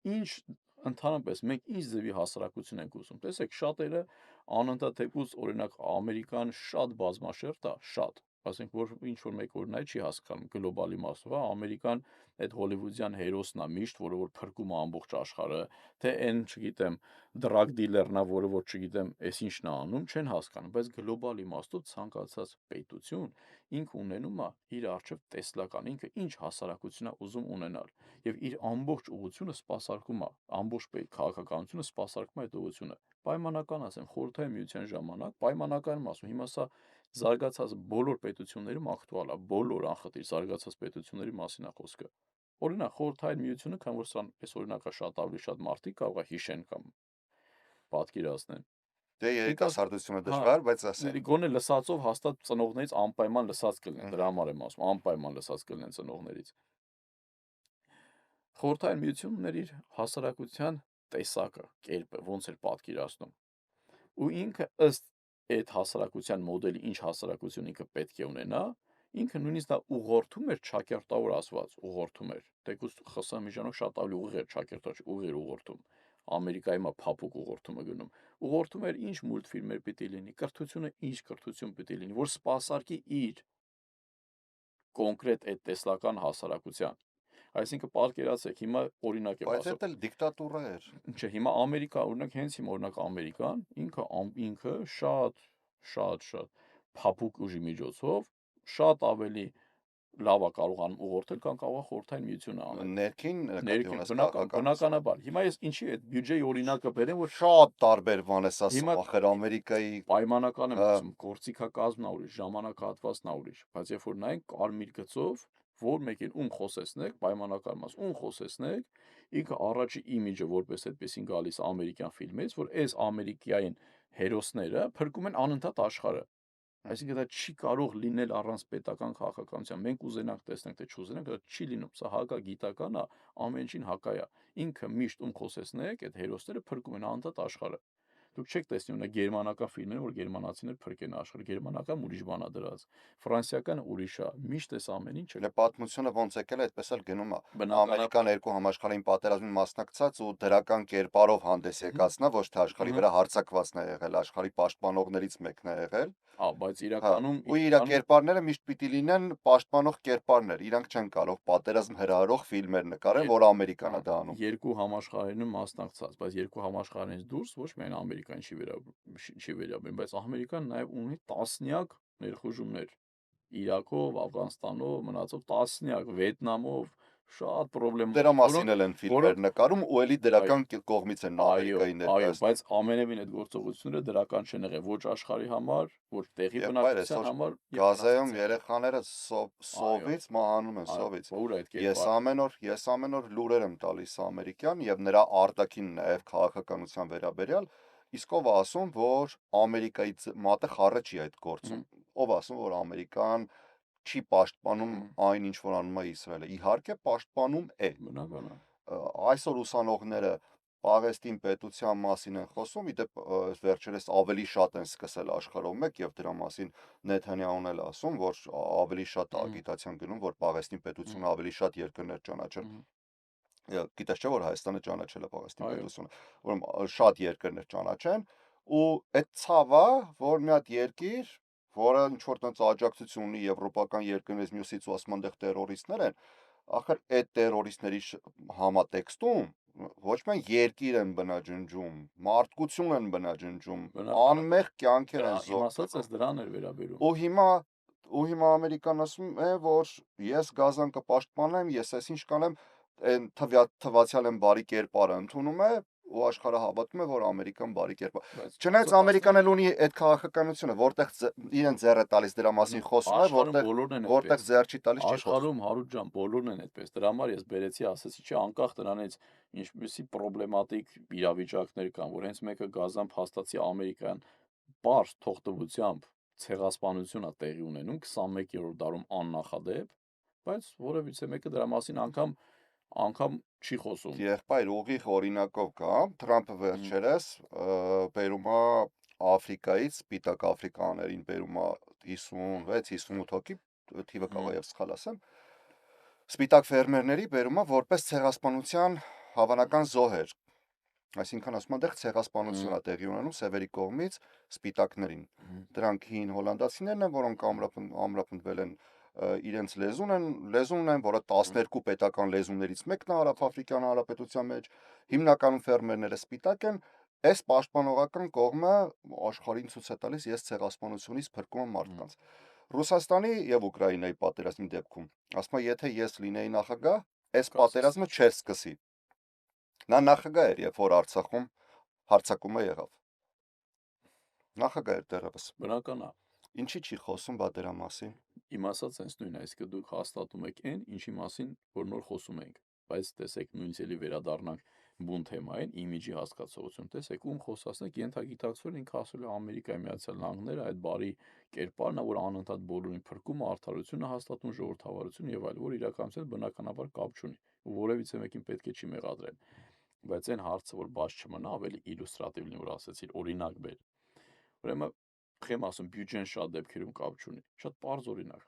Ինչ ընդհանրապես մենք ինչ ձևի հասարակություն ենք ուզում։ Տեսեք, շատերը անընդհատ թեկուզ օրինակ Ամերիկան շատ բազմաշերտ է, շատ, ասենք որ ինչ որ մեկ օրինակ չի հասկանում գլոբալի մասով, Ամերիկան այդ հոլիվուդյան հերոսն է միշտ, որը որ փրկում է ամբողջ աշխարհը, թե այն, չգիտեմ, դրագ դիլերն է, որը որ չգիտեմ, էս ինչն է անում, չեն հասկանում, բայց գլոբալ իմաստով ցանկացած պետություն ինքը ունենում է իր առջև տեսլական, ինքը ինչ հասարակություն է ուզում ունենալ եւ իր ամբողջ ուղղությունը սպասարկում է, ամբողջ քաղաքականությունը սպասարկում է այդ ուղղությունը։ Պայմանական ասեմ, Խորհրդային Միության ժամանակ պայմանական եմ ասում, հիմա սա զարգացած բոլոր պետություններում ակտուալ է, բոլոր անխտիր զարգացած պետությունների մասին է խոսքը։ Օրինակ Խորհրդային Միությունը, քան որ սրան այս օրինակը շատ ավելի շատ մարդիկ կարող է հիշեն կամ պատկերացնեն։ Դե երիտասարդությունը դժվար, բայց ասենք գոնե լսածով հաստատ ծնողներից անպայման լսած կլինեն, դրա համար եմ ասում, անպայման լսած կլինեն ծնողներից։ Խորհրդային Միությունն ուներ իր հասարակության տեսակը, կերպը, ոնց էր պատկերացնում։ Ու ինքը ըստ այդ հասարակության մոդելի ինչ հասարակություն ինքը պետք է ունենա, ինքը նույնիսկ դա ուղղորդում էր ճակերտավոր ասված, ուղղորդում էր։ Թեկուզ ԽՍՀՄ ժամանակ շատ ավելի ուղիղ էր ճակերտած, ուղիղ ուղղորդում։ Ամերիկայի մա փափուկ ուղղորդումը գնում։ Ուղղորդում էր ինչ մուլտֆիլմեր պիտի լինի, կրթությունը ինչ կրթություն պիտի լինի, որ սպասարկի իր կոնկրետ այդ տեսլական հասարակության։ Այսինքն պատկերացեք, հիմա օրինակ եմ բայց ասում։ դա էլ դիկտատուրա էր։ Չէ, հիմա Ամերիկա, օրինակ հենց հիմա օրինակ Ամերիկան ինքը շատ փափուկ ուժի միջոցով շատ ավելի լավ է կարողանում ուղղորդել, քան կարող է Խորհրդային Միությունը անել։ Ներքին Բնականաբար։ Հիմա ես ինչի այդ բյուջեի օրինակը բերեմ, որ շատ տարբեր բան ես ասում, ախր Ամերիկայի պայմանական եմ ասում, գործիքակազմն է ուրիշ, ժամանակահատվածն է ուրիշ, բայց երբ որ նայենք կարմիր գծով, որ մեկին ում խոսեցնեք, պայմանական մաս, ում խոսեցնեք, ինքը առաջի իմիջը որպես այդպեսին գալիս ամերիկյան ֆիլմից, որ այս ամերիկյան հերոսները փրկում են անընդհատ աշխարհը։ Այսինքն դա չի կարող լինել առանց պետական քաղաքականության։ Մենք ուզենանք տեսնենք, թե չուզենանք, դա չի լինում։ Սա հակագիտական է, ամեն ինչին հակա է։ Ինքը միշտ ում խոսեցնեք, այդ հերոսները փրկում են անընդհատ աշխարհը։ Դուք չեք տեսնի ունեք գերմանական ֆիլմեր, որ գերմանացիներ փրկեն աշխարհը, գերմանական ուրիշ բան է դրած, ֆրանսիական ուրիշ է, միշտ էս ամեն ինչը։ Դե պատմությունը ոնց եկել է, այդպես էլ գնում է։ Ամերիկան երկու համաշխարհային պատերազմին մասնակցած ու դրական կերպարով հանդես եկած նա, ոչ թե աշխարհի վրա հարձակվածն է եղել, աշխարհի պաշտպանողներից մեկն է եղել։ Բայց իրականում ու իր կերպարները միշտ պիտի լինեն պաշտպանող կերպարներ, իրանք չեն կարող պատերազմ հրահրող ֆիլմեր նկարել, որ Ամերիկան է դա անում։ Երկու համաշխարհայինում մասնակցած, բայց երկու համաշխարհայինից դուրս ոչ միայն Ամերիկան չի վերաբերում, բայց Ամերիկան նաև ունի տասնյակ ներխուժումներ Իրաքով, Աֆղանստանով, մնացող տասնյակ, Վիետնամով, շատ պրոբլեմ։ Դրա մասին էլ են ֆիլմեր նկարում ու էլի դրական կողմից են Ամերիկայի ներկայացնում։ Բայց ամենևին այդ գործողությունները դրական չեն եղել ոչ աշխարհի համար, ոչ տեղի բնակչության համար։ Գազայում երեխաները սովից մահանում են, սովից։ Ես ամեն օր լուրեր եմ տալիս ամերիկյան եւ նրա արտաքին նաեւ քաղաքականության վերաբերյալ, իսկ ով ասում, որ Ամերիկայի մատը խառը չի այդ գործում։ Ով ասում, որ Ամերիկան չի պաշտպանում այն ինչ որ անում է Իսրայելը։ Իհարկե պաշտպանում է։ Բնական է։ Այսօր ուսանողները Պաղեստին պետության մասին են խոսում, իդեպ վերջերս ավելի շատ են սկսել աշխարհով մեկ եւ դրա մասին Նեթանյահուն էլ ասում, որ ավելի շատ ագիտացիան գնում, որ Պաղեստին պետությունը ավելի շատ երկրներ ճանաչել։ Գիտես չէ, որ Հայաստանը ճանաչել է Պաղեստին Այո, պետությունը, ուրեմն շատ երկրներ ճանաչեն, ու այդ ցավը, որ մի հատ երկիր, որը ինչ-որ տենց աջակցություն ունի եվրոպական երկրներից մյուսից ու ասում այնտեղ տերորիստներ են, ախր այդ տերորիստների համատեքստում ոչ միայն երկիր են բնաջնջում, մարդկություն են բնաջնջում, բնական է, անմեղ կյանքեր են իմ զոհ ասած տալու։ ես դրան էր վերաբերում։ Ու հիմա Ամերիկան ասում է, որ ես Գազան կպաշտպանեմ, ես այսինչ կանեմ, այն թվացial են բարի կերպարը ընդունում է ու աշխարհը հավատում է, որ Ամերիկան բարի կերպար։ Բայց Չնայած Ամերիկան էլ ունի այդ քաղաքականությունը, որտեղ իրեն ձեռ է տալիս դրա մասին խոսում է, աշխարհում բոլորն են որտեղ այդպես։ ձեռ չի տալիս չի խոսում։ Աշխարհում Հարութ ջան բոլորն են այդպես։ Դրա համար ես բերեցի ասեցի, չէ, անկախ դրանից ինչպեսի պրոբլեմատիկ իրավիճակներ կան, որ հենց մեկը Գազան փաստացի Ամերիկան բարձ թողտվությամբ ցեղասպանություն է տեղի ունենում 21-րդ դարում աննախադեպ, բայց որևիցե մեկը դրա մասին անգամ չի խոսում։ Եղբայր ուղիղ օրինակով կամ Թրամփը վերջերս բերում է Աֆրիկայից, Սպիտակ Աֆրիկաներին բերում է 56-58 հոգի, թիվը կարող է սխալ ասեմ, սպիտակ ֆերմերների բերում է որպես ցեղասպանության հավանական զոհեր։ Այսինքն ասում են, դեռ ցեղասպանություն է տեղի ունենում սևերի կողմից սպիտակներին։ Դրանք հին հոլանդացիներն են, որոնք ամրապնդվել են իրենց լեզուն ունեն, որը 12 պետական լեզուներից մեկն է Հարավաֆրիկյան Հանրապետության մեջ, հիմնականում ֆերմերները սպիտակ են, այս պաշտպանողական կողմը աշխարհին ցույց է տալիս, ես ցեղասպանությունից փրկում եմ մարդկանց։ Ռուսաստանի եւ Ուկրաինայի պատերազմի դեպքում, ասում է, եթե ես լինեի նախագահ, այս պատերազմը չէր սկսի։ Նա նախագահ էր, երբ որ Արցախում հարձակումը եղավ։ Նախագահ էր դեռևս։ Բնական է։ Ինչի չի խոսում բա դրա մասին։ Իմ ասած հենց նույնն է, այսինքն դուք հաստատում եք այն, ինչի մասին որ նոր խոսում ենք, բայց տեսեք նույնց էլի վերադառնանք բուն թեմային, իմիջի հասկացողություն, տեսեք ում խոսացնեք, ենթագիտակցորեն ինքը ասել է Ամերիկայի Միացյալ Նահանգները այդ բարի կերպարն է, որ անընդհատ բոլորին փրկում է, արդարությունը հաստատում, ժողովրդավարություն եւ այլ, որ իրականացնել բնականաբար կապ չունի, ու որևիցե մեկին պետք է չի մեղադրել։ Բայց այն հարցը, որ բաց չմնա, ավելի իլյուստրատիվ լինի, որ ասեցիր, օրինակ բեր։ Ուրեմն խեմ ասում բյուջեն շատ դեպքերում կապ չունի։ Շատ պարզ օրինակ։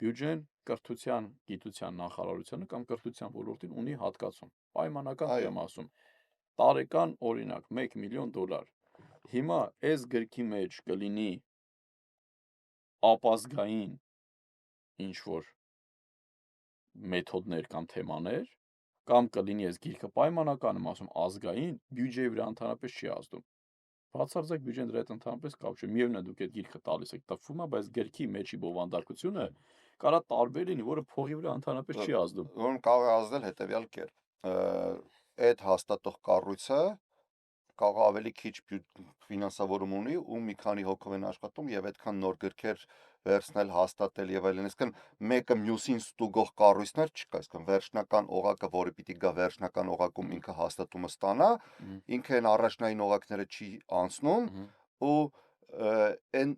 Բյուջեն կրթության, գիտության նախարարությունը կամ կրթության ոլորտին ունի հատկացում։ Պայմանական չեմ ասում։ Տարեկան օրինակ 1 միլիոն դոլար։ Հիմա այս գրքի մեջ կլինի ապազգային ինչ որ մեթոդներ կամ թեմաներ, կամ կլինի այս գիրքը պայմանական եմ ասում ազգային, բյուջեի վրա ընդհանրապես չի ազդում։ Բացարձակ բյուջեն դրա հետ ընդհանրապես կապ չունի։ Միևնույնն է դուք այդ գիրքը տալիս եք տպվում է, բայց գրքի մեջի բովանդակությունը կարա տարբեր լինի, որը փողի վրա ընդհանրապես չի ազդում։ Որում կարող է ազդել հետևյալ կերպ։ Այդ հաստատող կառույցը կարող ավելի քիչ ֆինանսավորում ունի ու մի քանի հոգով են աշխատում եւ այդքան նոր գրքեր վերցնել, հաստատել եւ այլն, այսինքն մեկը մյուսին ստուգող կառույցներ չկա, այսինքն վերջնական օղակը, որը պիտի գա վերջնական օղակում ինքը հաստատումը ստանա, ինքը այն առաջնային օղակները չի անցնում ու այն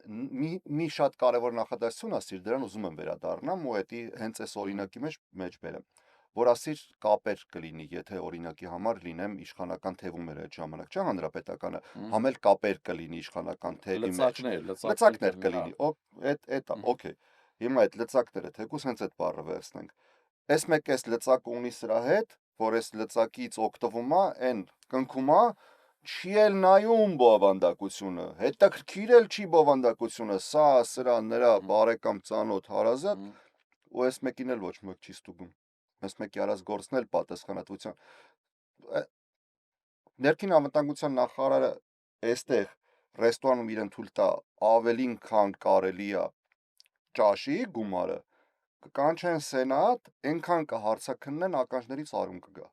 մի շատ կարևոր նախադասություն ասիր, դրան ուզում եմ վերադառնամ ու դա հենց այս օրինակի մեջ բերեմ, որ ասիր կապեր կլինի, եթե օրինակի համար լինեմ իշխանական թևում էր այդ ժամանակ, չէ՞ հանրապետականը, համել կապեր կլինի իշխանական թևի մեջ, լծակներ կլինի, օքեյ, հիմա այդ լծակները թեկուզ հենց այդ բառը վերցնենք, այս մեկ այս լծակը ունի սրա հետ, որ այս լծակից օգտվում է, այն կնքում է, չի էլ նայում բովանդակությունը, հետաքրքիր էլ չի բովանդակությունը, սա, սրա, նրա, բարեկամ, ծանոթ, հարազատ, ու այս մեկին էլ ոչ մեկ չի ստուգում, այս մեկի արած գործն էլ պատասխանատվության, ներքին անվտանգության նախարարը այստեղ ռեստորանում իրեն թույլ տա ավելին քան կարելի է ճաշի գումարը, կկանչեն սենատ, այնքան կհարցաքննեն ականջներից արում կգա,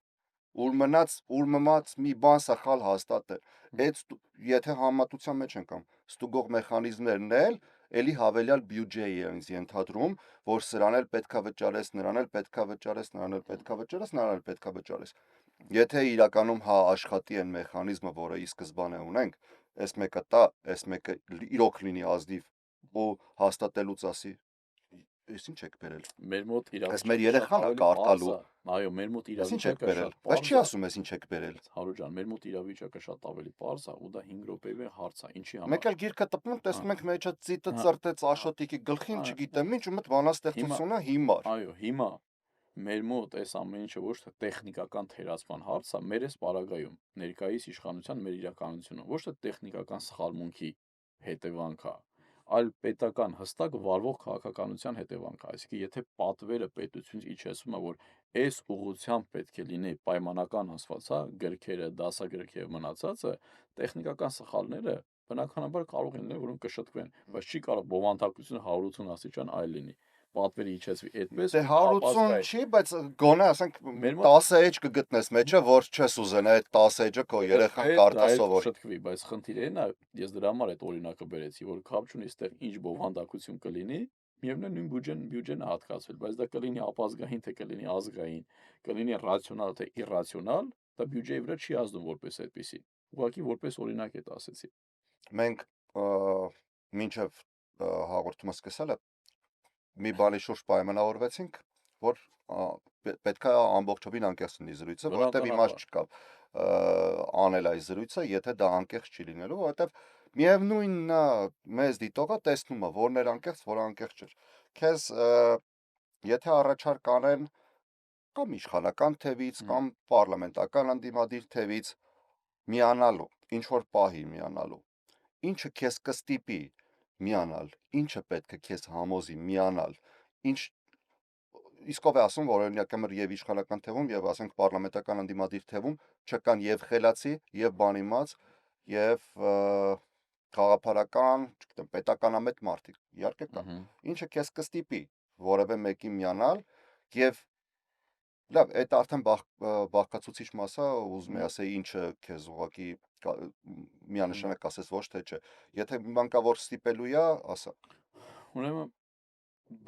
ուր մնաց մի բան սխալ հաստատել, այդ եթե համատության մեջ են կամ ստուգող մեխանիզմներն էլի հավելյալ բյուջեի են ենթադրում, որ սրան էլ պետքա վճարես, նրան էլ պետքա վճարես, նրան էլ պետքա վճարես, նրան էլ պետքա վճարես։ Եթե իրականում աշխատի այն մեխանիզմը, որը ի սկզբանե ունենք, այս մեկը տա, այս մեկը իրոք լինի ազնիվ ու հաստատելուց ասի, ես ինչ եք բերել։ Մեր մոտ Այս մեր երեխան է կարտալու։ Այո, մեր մոտ Ես ինչ եք իրավիճակը բերել։ շատ Բայց պարզ չի է։ ասում ես ինչ եք բերել։ Հարու ջան, մեր մոտ իրավիճակը շատ ավելի պարզ է ու դա 5 րոպեի հարց է։ Ինչի համար։ Մեկ էլ գիրքը տպնում, տեսնում ենք մեջը ծիտը ծրտեց Աշոտիկի գլխին, չգիտեմ ինչ, ու մտ բանաստեղծությունը հիմար։ Այո, հիմա մեր մոտ այս ամեն ինչը ոչ թե տեխնիկական թերացման հարց է, մեր այս պարագայում ներկայիս իշխանության մեր իրականությունը ոչ թե տեխնիկական սխալմունքի հետևանք է, այլ պետական հստակ վարվող քաղաքականության հետևանք է, այսինքն եթե պատվերը պետությունից իջեցվում է, որ այս ուղղությամբ պետք է լինի պայմանական ասված, հա, գրքերը, դասագրքերը մնացածը, տեխնիկական սխալները բնականաբար կարող են լինել, որոնք կշտկվեն, բայց չի կարող բովանդակությունը 180 աստիճան այլ լինի։ Պատվերը իջեցվի այդպես Դե ու 180 չի, բայց գոնե ասենք Մեր մոտ 10 էջ կգտնես մեջը, որ չես ուզենա այդ 10 էջը քո երեխան կարտա սովոր։ շտկվի, բայց խնդիրը այն է, ես դրա համար այդ օրինակը բերեցի, որ կապ չունի այստեղ ինչ բովանդակություն կլինի, միևնույն նույն բյուջեն է հատկացվել, բայց դա կլինի ապազգային, թե կլինի ազգային, կլինի ռացիոնալ, թե իռացիոնալ, դա բյուջեի վրա չի ազդում որպես այդպեսի։ Ուղղակի որպես օրինակ է ասեցի։ Մենք մինչև հաղորդումը սկսելը մի բանի շուրջ պայմանավորվեցինք, որ պետք է ամբողջովին անկեղծ լինի զրույցը, որովհետև իմաստ չկա անել այս զրույցը, եթե դա անկեղծ չի լինելու, որովհետև միևնույնն է մեզ դիտողը տեսնում է, որն էր անկեղծ, որը անկեղծ չէր։ Քեզ եթե առաջարկ անեն կամ իշխանական թևից, կամ պարլամենտական ընդդիմադիր թևից միանալու, ինչ որ պահի միանալու, ինչը քեզ կստիպի միանալ, ինչը պետք է քեզ համոզի միանալ, ինչ իսկով է ասում, որ օրինակ եւ իշխանական թևում եւ ասենք պարլամենտական ընդդիմադիր թևում չկան եւ խելացի, եւ բանիմաց, եւ խաղապարական, չգիտեմ, պետականամետ մարդիկ, իհարկե կան, ինչը քեզ կստիպի որևէ մեկի միանալ եւ լավ, այդ արդեն բաղկացուցիչ մասը ուզում եմ ասել, ինչը քեզ ուղղակի միանշանակ ասես ոչ թե չէ։ Եթե մի բան կա, որ ստիպելու է, ասա։ Ուրեմն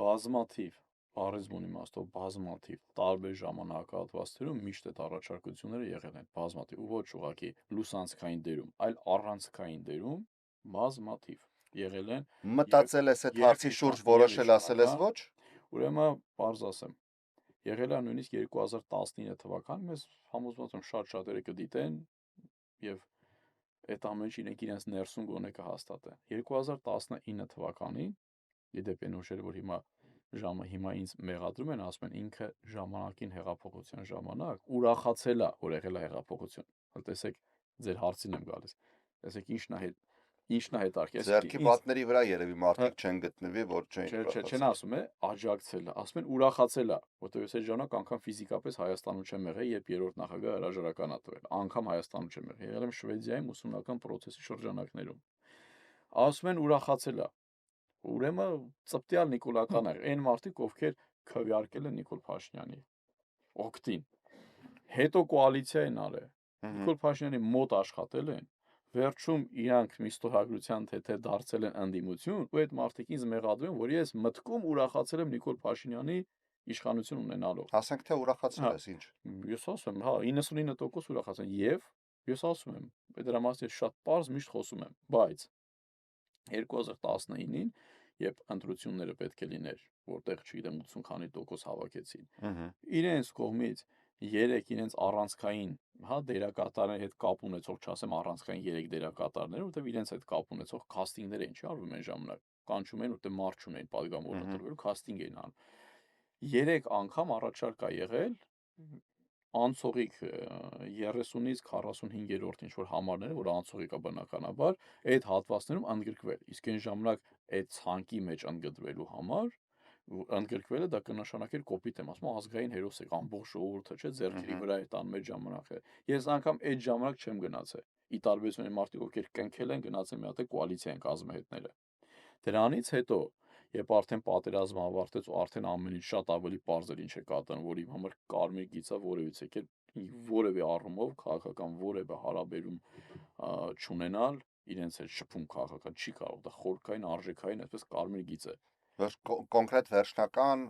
բազմաթիվ առիզմուն իմաստով բազմաթիվ տարբեր ժամանակահատվածներում միշտ այդ առաջարկությունները եղել են բազմաթիվ ու ոչ ուղղակի լուսանցքային դերում, այլ առանցքային դերում բազմաթիվ եղել են։ Մտածել ես այդ հարցի շուրջ որոշել ասել ես ոչ։ Ուրեմն պարզ ասեմ, եղել է նույնիսկ 2019 թվականին, ես համոզված եմ շատ-շատերը կդիտեն եւ այդ ամենը իրենք իրենց ներսում գոնե կհաստատեն։ 2019 թվականին, իդեպ այն ուշերը, որ հիմա ինձ մեղադրում են, ասում են ինքը ժամանակին հեղափոխության ժամանակ ուրախացել է, որ եղել է հեղափոխություն։ Տեսեք, ձեր հարցին եմ գալիս։ Տեսեք ինչն է հետարքի։ Ձերքի պատների վրա երևի մարդիկ չեն գտնվի, որ չեն ասում է աջակցել է, ասում են ուրախացել է, որտեղ ես այդ ժամանակ անգամ ֆիզիկապես Հայաստանում չեմ եղել, երբ երրորդ նախագահ հրաժարական ա տվել, անգամ Հայաստանում չեմ եղել, եղել եմ Շվեդիայում ուսումնական պրոցեսի շրջանակներում։ Ասում են ուրախացել է։ Ուրեմն ծպտյալ նիկոլական է, այն մարդիկ, ովքեր քվեարկել են Նիկոլ Փաշինյանի օգտին։ Հետո կոալիցիա են արել։ Նիկոլ Փաշինյանի մոտ աշխատել են, վերջում իրանք մի ստորագրության թե դարձել են ընդդիմություն, ու այդ մարդիկ ինձ մեղադրում, որ ես մտքում ուրախացել եմ Նիկոլ Փաշինյանի իշխանություն ունենալով։ Ասենք թե ուրախացել ես, ինչ։ Ես ասում եմ, հա, 99% ուրախացել եւ ես ասում եմ, դրա մասին շատ པարզ միշտ խոսում եմ, բայց 2019-ին, երբ ընտրությունները պետք է լիներ, որտեղ, չգիտեմ, 80 քանի տոկոս հավաքեցին։ Իրենց կողմից 3 իրենց առանցքային, հա, դերակատարների հետ կապ ունեցող, չասեմ առանցքային 3 դերակատարներ, որտեղ իրենց հետ կապ ունեցող քաստինգներ են չի արվում այն ժամանակ։ Կանչում են, որտեղ մարդ չունեն падգամորը տրվելու, քաստինգ էին անում։ 3 անգամ առաջարկ ա եղել անցողիկ 30-ից 45-րդ ինչ որ համարները, որ անցողիկ է բնականաբար, այդ հատվածներում ընդգրկվել։ Իսկ այն ժամանակ այդ ցանկի մեջ ընդգրկվելու համար ընդգրկվելը դա կնշանակեր կոպիտ եմ ասում ազգային հերոս է ամբողջ ժողովուրդը չէ ձեռքերի վրա է տան մեջ ժամանակը։ Ես անգամ այդ ժամանակ չեմ գնացել։ Ի տարբերություն այն մարդիկ, ովքեր կնքել են գնացել մի հատ կոալիցիա են կազմահետները։ Դրանից հետո երբ արդեն պատերազմը ավարտեց ու արդեն ամեն ինչ շատ ավելի པարզ էր ինչ է կատարվում, որ իմ համար կարմիր գիծա որևիցե որևէ առումով քաղաքական որևէ հարաբերում չունենալ իրենց հետ շփում քաղաքական չի կարող դա խորքային արժեքային այսպես կարմիր գիծ է կոնկրետ վերջնական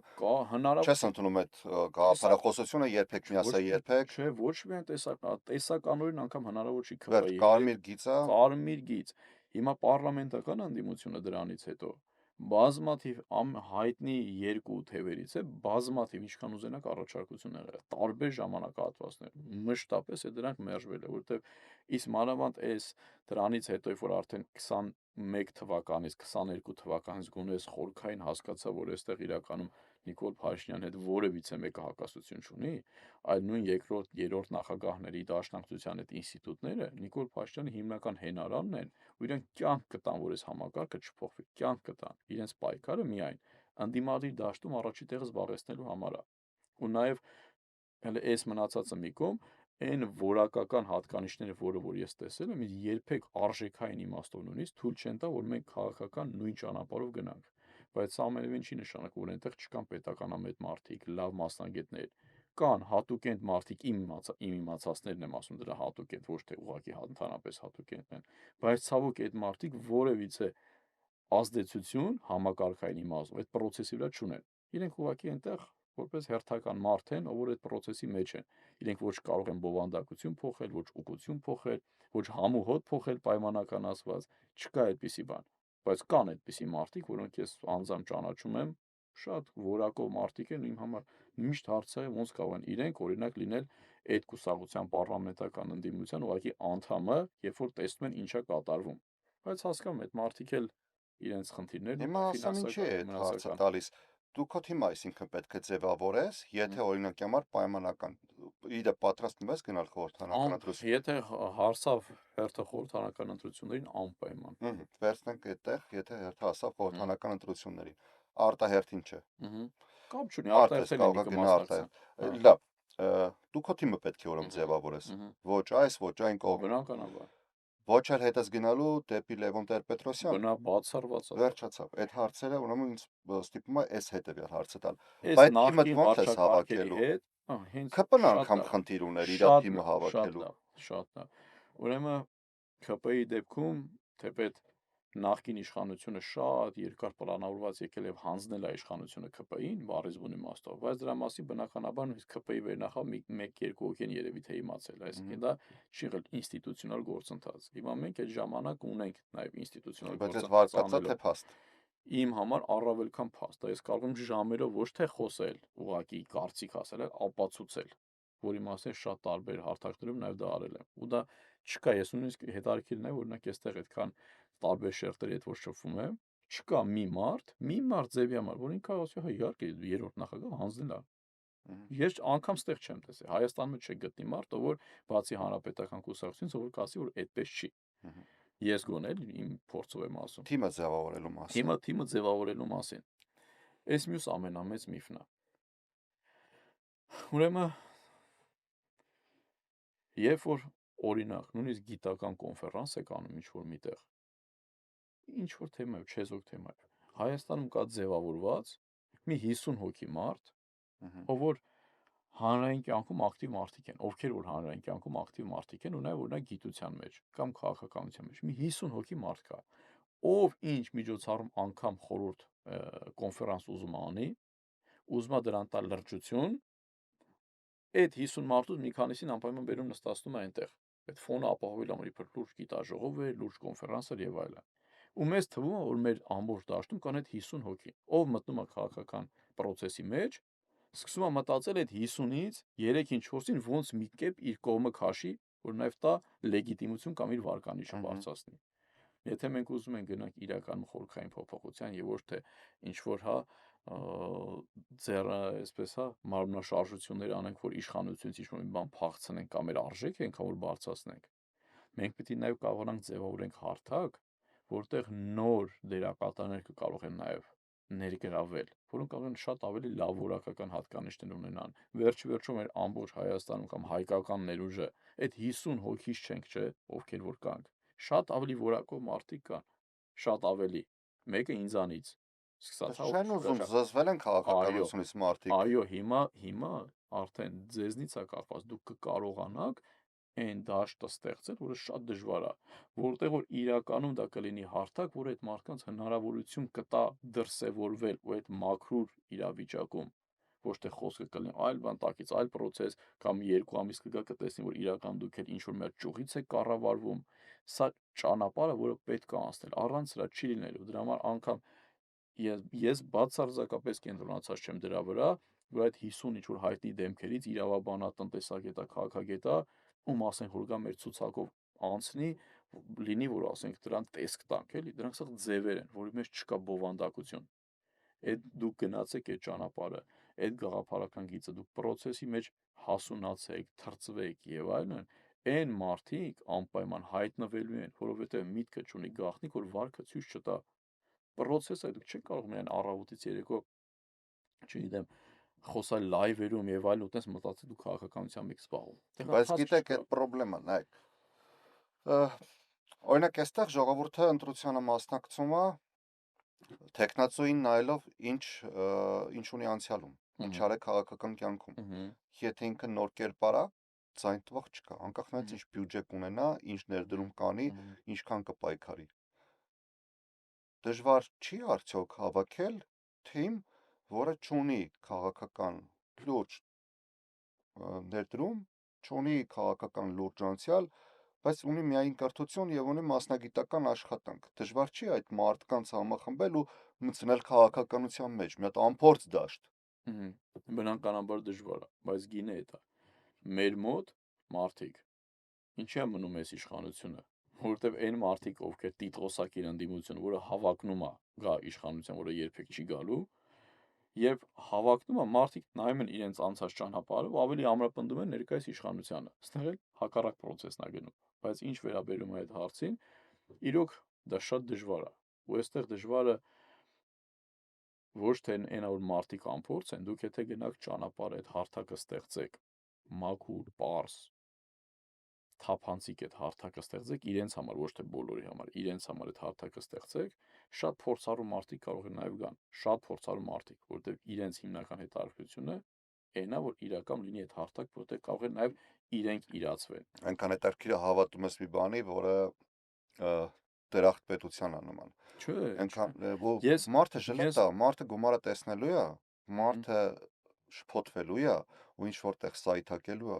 չես ընդունում այդ գաղափարախոսությունը երբեք մի ասա երբեք չէ ոչ միայն տեսականորեն անգամ հնարավոր չի քվեի կարմիր գիծը կարմիր գիծ հիմա պարլամենտական ընդդիմությունը դրանից հետո բազմաթիվ հայտնի երկու թևերից է բազմաթիվ ինչքան ուզենաք առաջարկություն եղել տարբեր ժամանակահատվածներ մշտապես է դրանք մերժվել է որովհետև իսկ մանավանդ այս դրանից հետո որ արդեն 21 թվականից 22 թվականից գոնե այս խորքային հասկացա որ այստեղ իրականում Նիկոլ Փաշինյանի հետ որևիցե մեկը հակասություն չունի, այլ նույն երկրորդ, երրորդ նախագահների դաշնակցության այդ ինստիտուտները Նիկոլ Փաշինյանի հիմնական հենարանն են, ու իրենք կյանք կտան, որ այս համակարգը չփոխվի, կյանք կտան։ Իրենց պայքարը միայն ընդդիմադիր դաշտում առաջի տեղը զբաղեցնելու համար է։ Ու նաև հələ այս մնացածը մի կողմ, այն որակական հատկանիշները, որ ես տեսել եմ, երբեք արժեքային իմաստով նույնիսկ թույլ չեն տա, որ մենք քաղաքական նույն ճանապարհով գնանք։ Բայց սա ամենևին չի նշանակում, որ այնտեղ չկան պետականամետ մարդիկ, լավ մասնագետներ, կան հատուկենտ մարդիկ, իմ իմացածներն եմ ասում դրա հատուկենտ, ոչ թե ուղղակի ընդհանրապես հատուկենտ են, բայց ցավոք այդ մարդիկ որևիցե ազդեցություն համակարգային իմաստով այդ process-ի վրա չունեն։ Իրենք ուղղակի այնտեղ որպես հերթական մարդ են, որ այդ process-ի մեջ են։ Իրենք ոչ կարող են բովանդակություն փոխել, ոչ ուղղություն փոխել, ոչ համ ու հոտ փոխել պայմանական ասված, չկա այդպիսի բան։ Բայց կան այդպիսի մարդիկ, որոնք ես անձամբ ճանաչում եմ, շատ որակով մարդիկ են իմ համար միշտ հարցը ոնց կարող են իրենք օրինակ լինել այդ կուսակցության պարլամենտական ընդդիմության ուղղակի անդամը, երբ որ տեսնում են ինչա կատարվում։ Բայց հասկանում այդ մարդիկ էլ իրենց խնդիրներն ու Հիմա ասեմ ինչի է ֆինանսական, այդ հարցը մնացական։ տալիս։ Դու քո թիմը այսինքն պետք է ձևավորես, եթե օրինակի համար պայմանական իդե պատրաստվում ես գնալ խորհրդարանական ընտրություն։ Եթե հարցավ հերթը խորհրդարանական ընտրություններին անպայման։ Վերցնենք այդտեղ, եթե հերթը հասավ խորհրդարանական ընտրություններին։ Արտահերթին չէ։ Կամ չունի, Արտես արտահերթել կարող է ինքը գնա մասնակցեն։ արտահերթ։ Լավ, դու քո թիմը պետք է ուրեմն ձևավորես։ Ոչ այս, ոչ այն կողմ։ Բնականաբար։ Ոչ էլ հետս գնալու դեպի Լևոն Տեր-Պետրոսյան։ Բացառված է։ Վերջացավ։ Այդ հարցերը ուրեմն ինձ ստիպում է այս հետևյալ հարցը տալ։ Այս Բայց թիմդ նախկին ոնց ես վարչակարգերի հավաքելու։ հետ, հենց ԿՊ-ն շատ անգամ լավ, խնդիր ուներ իր շատ թիմը լավ, շատ հավաքելու։ լավ, շատ լավ։ Ուրեմն ԿՊ-ի դեպքում թեպետ նախկին իշխանությունը շատ երկար պլանավորված եկել եւ հանձնել է իշխանությունը ԿՊ-ին, բառից բուն իմաստով, բայց դրա մասին բնականաբար նույնիսկ ԿՊ-ի վերնախավ 1-2 հոգի են երևի թե իմացել, այսինքն դա չի եղել ինստիտուցիոնալ գործընթաց։ Հիմա մենք այդ ժամանակ ունենք նաեւ ինստիտուցիոնալ Բայց այդ գործընթաց վարկածա թե անելով։ փաստ։ Իմ համար առավել քան փաստ է, ես կարող եմ ժամերով ոչ թե խոսել, ուղղակի կարծիք ասել, այլ ապացուցել, որի մասին շատ տարբեր հարթակներում նաև դա արել եմ։ Ու դա չկա, ես նույնիսկ հետարքելն է, օրինակ այստեղ այդքան տարբեր շերտերի հետ որ շփվում եմ, չկա մի մարդ ձևի համար, որ ինքը ասի, հա իհարկե երրորդ նախագահ հանձնել է։ Ես անգամ ստեղ չեմ տեսել։ Հայաստանում չեք գտնի մարդ, ով որ բացի հանրապետական կուսակցությունից, ով որ կասի, որ այդպես չի։ Ես գոնե իմ փորձով եմ ասում։ Թիմը ձևավորելու մասին։ Թիմը ձևավորելու մասին։ Այս մյուս ամենամեծ միֆն է։ Ուրեմն, երբ որ օրինակ, նույնիսկ գիտական կոնֆերանս եք անում ինչ-որ միտեղ, ինչ-որ թեմայով, չեզոք թեմայով, Հայաստանում կա ձևավորված մի 50 հոգի մարդ, ով որ հանրային կյանքում ակտիվ մարդիկ են, ովքեր որ հանրային կյանքում ակտիվ մարդիկ են, ու նաև օրինակ գիտության մեջ կամ քաղաքականության մեջ, մի 50 հոգի մարդ կա, ով ինչ միջոցառում անգամ խորհուրդ կոնֆերանս ուզում անի, ուզում է դրան տալ լրջություն, այդ 50 մարդուց մի քանիսին անպայման բերում նստացնում է այնտեղ։ Այդ ֆոնը ապահովելու համար իբր լուրջ գիտաժողով է, լուրջ կոնֆերանս էր եւ այլն։ Ու մեզ թվում է, որ մեր ամբողջ դաշտում կան այդ 50 հոգի, ով մտնում է քաղաքական process-ի մեջ, սկսում է մտածել այդ 50-ից 3-ին 4-ին ոնց մի կերպ իր կողմը քաշի, որ նաև տա լեգիտիմություն կամ իր վարկանիշը բարձրացնի։ Եթե մենք ուզում ենք գնանք իրական խորքային փոփոխության եւ ոչ թե ինչ որ հա ձեռը, այսպես հա մարմնաշարժություններ անենք, որ իշխանությունից ինչ-որ մի բան փախցնենք կամ մեր արժեքը այնքան որ բարձրացնենք, մենք պետք է նաև կարողանանք ձևավորենք հարթակ, որտեղ նոր դերակատարներ կկարողեն նաև ներգրավել, որոնք կարող են շատ ավելի լավ որակական հատկանիշներ ունենան։ Վերջ-վերջում մեր ամբողջ Հայաստանում կամ հայկական ներուժը այդ 50 հոգից չենք, չէ, ովքեր որ կանք, շատ ավելի որակով մարդիկ կան, շատ ավելի։ Մեկը ինձանից սկսած հա Չեն ուզում զզվել են քաղաքականությունից մարդիկ։ Այո, հիմա արդեն ձեզնից է կախված, դուք կկարողանաք այն դաշտը ստեղծել, որը շատ դժվար է, որտեղ որ իրականում դա կլինի հարթակ, որ այդ մարդկանց հնարավորություն կտա դրսևորվել ու այդ մաքրուր իրավիճակում ոչ թե խոսքը կլինի այլ բան տակից, այլ process կամ 2 ամիս կգա կտեսնի, որ իրական դուք էլ ինչ որ մեր ճյուղից եք կառավարվում, սա ճանապարհը, որը պետք է անցնել, առանց սրա չի լինելու, դրա համար անգամ ես բացարձակապես կենտրոնացած չեմ դրա վրա, որ այդ 50 ինչ որ հայտնի դեմքերից իրավաբանա, տնտեսագետա, քաղաքագետա, ում ասենք որ գա մեր ցուցակով անցնի, լինի որ ասենք դրան տեսք տանք, էլի, դրանք սա ձևեր են, որի մեջ չկա բովանդակություն։ Այդ դուք գնացեք այդ ճանապարհը, այդ գաղափարական գիծը դուք process-ի մեջ հասունացեք, թրծվեք եւ այլն, այն մարդիկ անպայման հայտնվելու են, որովհետեւ միտքը չունի գաղտնիք, որ վարքը ցույց չտա։ Process-ը դուք չեք կարող միայն առավոտից երեկո, չգիտեմ, խոսալ լայվերում եւ այլն, ու տես մտածել դու քաղաքականությամբ եք զբաղվում։ Բայց գիտեք այդ խնդրեմը, նայեք, օրինակ այստեղ ժողովուրդը ընտրությանը մասնակցում է տեխնացուին նայելով ինչ ունի անցյալում, ինչ արել քաղաքական կյանքում։ Եթե ինքը նոր կերպարա, ցայն տվող չկա, անկախ նրանից ինչ բյուջե կունենա, ինչ ներդրում կանի, ինչքան կպայքարի։ Դժվար չի արդյոք հավաքել թիմ, որը չունի քաղաքական լուրջ ներդրում, չունի քաղաքական լուրջ անցյալ, բայց ունի միայն կրթություն եւ ունի մասնագիտական աշխատանք։ Դժվար չի այդ մարդկանց համախմբել ու մտցնել քաղաքականության մեջ, մի հատ ամփորձ դաշտ։ Բնականաբար դժվար է, բայց գինը է դա։ Մեր մոտ մարդիկ ինչի է մնում այս իշխանությունը, որովհետև այն մարդիկ, ովքեր տիտղոսակիր ընդդիմություն, որը հավակնում է գա իշխանության, որը երբեք չի գալու, եւ հավակնում է մարդիկ նայում են իրենց անցած ճանապարհը ու ավելի ամրապնդում են ներկայիս իշխանությանը։ Այստեղ էլ հակառակ process-ն է գնում, բայց ինչ վերաբերում է այդ հարցին, իրոք դա շատ դժվար է։ Ու այստեղ դժվարը ոչ թե այն որ մարդիկ ամփորձ են, դուք եթե գնաք ճանապարհ այդ հարթակը ստեղծեք, մաքուր, պարզ, թափանցիկ այդ հարթակը ստեղծեք իրենց համար, ոչ թե բոլորի համար, իրենց համար այդ հարթակը ստեղծեք, շատ փորձառու մարդիկ կարող են նաև գան, շատ փորձառու մարդիկ, որովհետև իրենց հիմնական հետաքրքրությունը այնա, որ իրական լինի այդ հարթակ, որտեղ կարող են նաև իրենք իրացվեն։ Այնքան հետաքրքիր է հավատում ես մի բանի, որը դրախտ պետության է նման։ Չէ, Այնքան մարդը ժլետա, մարդը գումարը տեսնելու է, մարդը շփոթվելու է ու ինչ որտեղ սայթակելու է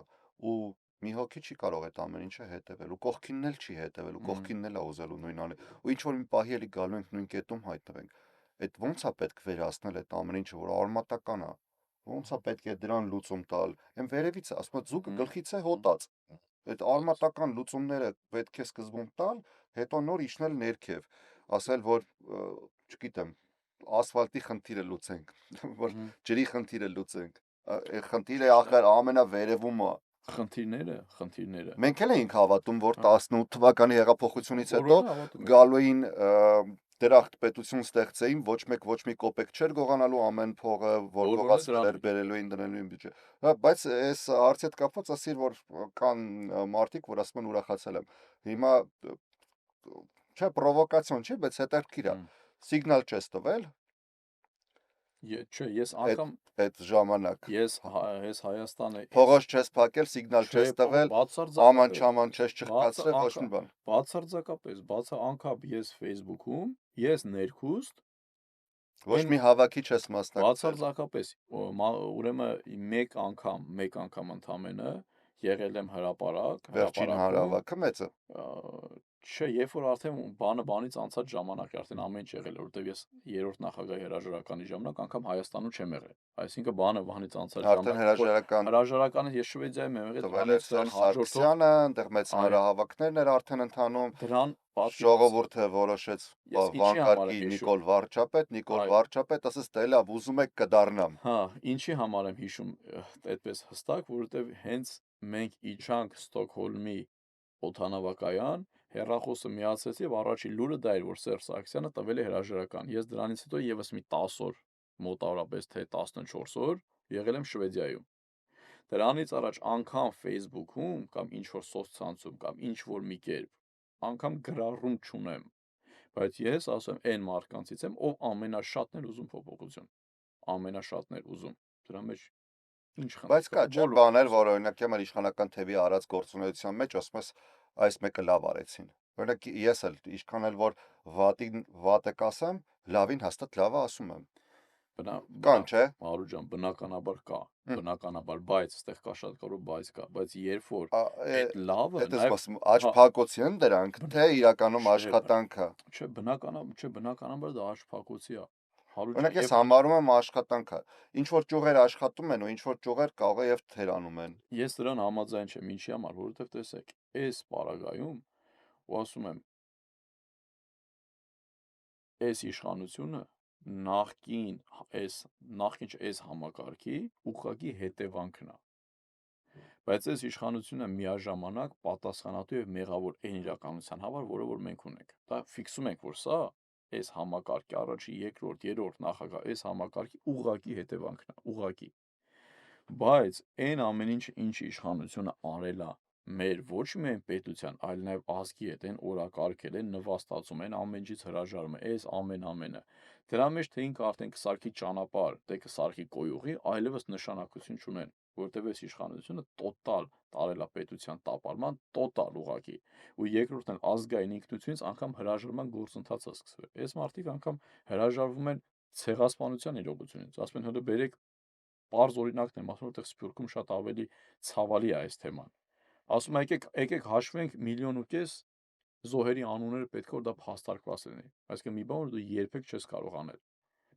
ու մի հոգի չի կարող այդ ամեն ինչը հետևել ու կողքինն էլ չի հետևել ու կողքինն էլ է ուզելու նույն անել ու ինչ որ մի պահի էլի գալու ենք նույն կետում հայտնվենք այդ ո՞նց է պետք վերացնել այդ ամեն ինչը որ արմատական է ո՞նց է պետք է դրան լուծում տալ այն վերևից ասում է ձուկը գլխից է հոտած այդ արմատական լուծումները պետք է սկզբում տալ հետո նոր իջնել ներքև ասել որ չգիտեմ ասֆալտի խնդիրը լուծենք որ ջրի խնդիրը լուծենք խնդիրը ախր ամենավերևում է խնդիրները մենք էլ էինք հավատում որ 18 թվականի հեղափոխությունից հետո գալու էին դրախտ պետություն ստեղծեին ոչ մի կոպեկ չէր գողանալու ամեն փողը որ գողացներ բերելու էին դնելու են բյուջե բայց այս հարցի հետ կապված ասիր որ կան մարդիկ որ ասում են ուրախացել եմ հիմա չէ պրովոկացիոն չի բայց հետաքրքիր է սիգնալ չես տվել Չէ, ես անգամ այդ ժամանակ ես Հայաստանը փողոց չես փակել, սիգնալ չես տվել, աման-չաման չես չխկացրել, ոչ մի բան։ Բացարձակապես, անգամ ես Facebook-ում, ես ներքուստ ոչ մի հավաքի չես մասնակցել։ Բացարձակապես, ուրեմն մեկ անգամ ընդամենը եղել եմ հրապարակ, Վերջին հանրահավաքը մեծը։ Չէ, երբ որ արդեն բանից անցած ժամանակ արդեն ամեն ինչ եղել է, որովհետև ես երրորդ նախագահի հրաժարականի ժամանակ անգամ Հայաստանում չեմ եղել։ Այսինքն բանից անցած ժամանակ հրաժարականը ես Շվեդիայում եմ եղել, Սարգսյանը, այնտեղ մեծ հանրահավաքներն էր արդեն ընթանում։ Դրան ժողովուրդը որոշեց վանկարկի Նիկոլ Վարչապետ, ասես դե լավ, ուզում եք կդառնամ։ Հա, ինչի համար եմ հիշում այդպես հստակ, որովհետև հենց մենք իջանք Ստոկհոլմի օդանավակայան, հեռախոսը միացրեց եւ առաջին լուրը դա էր, որ Սերժ Սարգսյանը տվել է հրաժարական։ Ես դրանից հետո եւս մի 10 օր, մոտավորապես թե 14 օր եղել եմ Շվեդիայում։ Դրանից առաջ անգամ Facebook-ում կամ ինչ որ սոցցանցում կամ ինչ որ մի կերպ անգամ գրառում չունեմ, բայց ես ասում եմ այն մարդկանցից եմ, ով ամենաշատն էր ուզում փոփոխություն, ամենաշատն էր ուզում։ Դրա մեջ ինչ խնդիր կա։ Բայց կա չէ բաներ, որ օրինակ եմը իշխանական թևի արած գործունեության մեջ ասում ես այս մեկը լավ արեցին։ Օրինակ ես էլ ինչքան էլ որ վատը կասեմ, լավին հաստատ լավը ասում եմ։ Կան չէ։ Մարու ջան, բնականաբար կա, բայց այստեղ կա շատ կարևոր բայց կա, բայց երբ որ այդ լավը նաև աճ փակոցի են դրանք, թե իրականում աշխատանքը։ Չէ, բնականաբար դա աճ փակոցի է։ Օրինակ ես համարում եմ աշխատանքը։ Ինչ որ ճյուղեր աշխատում են ու ինչ որ ճյուղեր կարող է եւ թերանում են։ Ես դրան համաձայն չեմ, ինչի համար, որովհետեւ տեսեք, այս պարագայում ու ասում եմ, այս իշխանությունը նախկին այս համակարգի ուղղակի հետևանքն է։ Բայց այս իշխանությունը միաժամանակ պատասխանատու եւ մեղավոր այն իրականության համար, որը որ մենք ունենք։ Դա ֆիքսում ենք, որ սա այս համակարգի առաջի, երկրորդ, երրորդ նախագահ այս համակարգի ուղղակի հետևանքն է, ուղղակի։ Բայց այն ամեն ինչի իշխանությունը արել է մեր ոչ միայն պետության, այլ նաև ազգի հետ են օրակարգել են, նվաստացում են, ամեն ինչից հրաժարում է, այս ամենը։ Դրա մեջ թե ինքը արդեն կսարքի ճանապարհ, թե կսարքի կոյուղի, այլևս նշանակություն չունեն, որտեղ այս իշխանությունը տոտալ տարել է պետության տապալման, տոտալ ուղղակի։ Ու երկրորդն էլ ազգային ինքնությունից անգամ հրաժարման գործընթացը սկսվել։ Այս մարդիկ անգամ հրաժարվում են ցեղասպանության իրողությունից, ասում են հələ բերեք պարզ օրինակն եմ ասում, որտեղ Սփյուռքում շատ ավելի ցավալի է այս թեման։ Ասում է եկեք հաշվենք 1.5 միլիոն զոհերի անունները պետք է որ դա փաստարկված լինի։ Այսինքն մի բան որ դու երբեք չես կարող անել։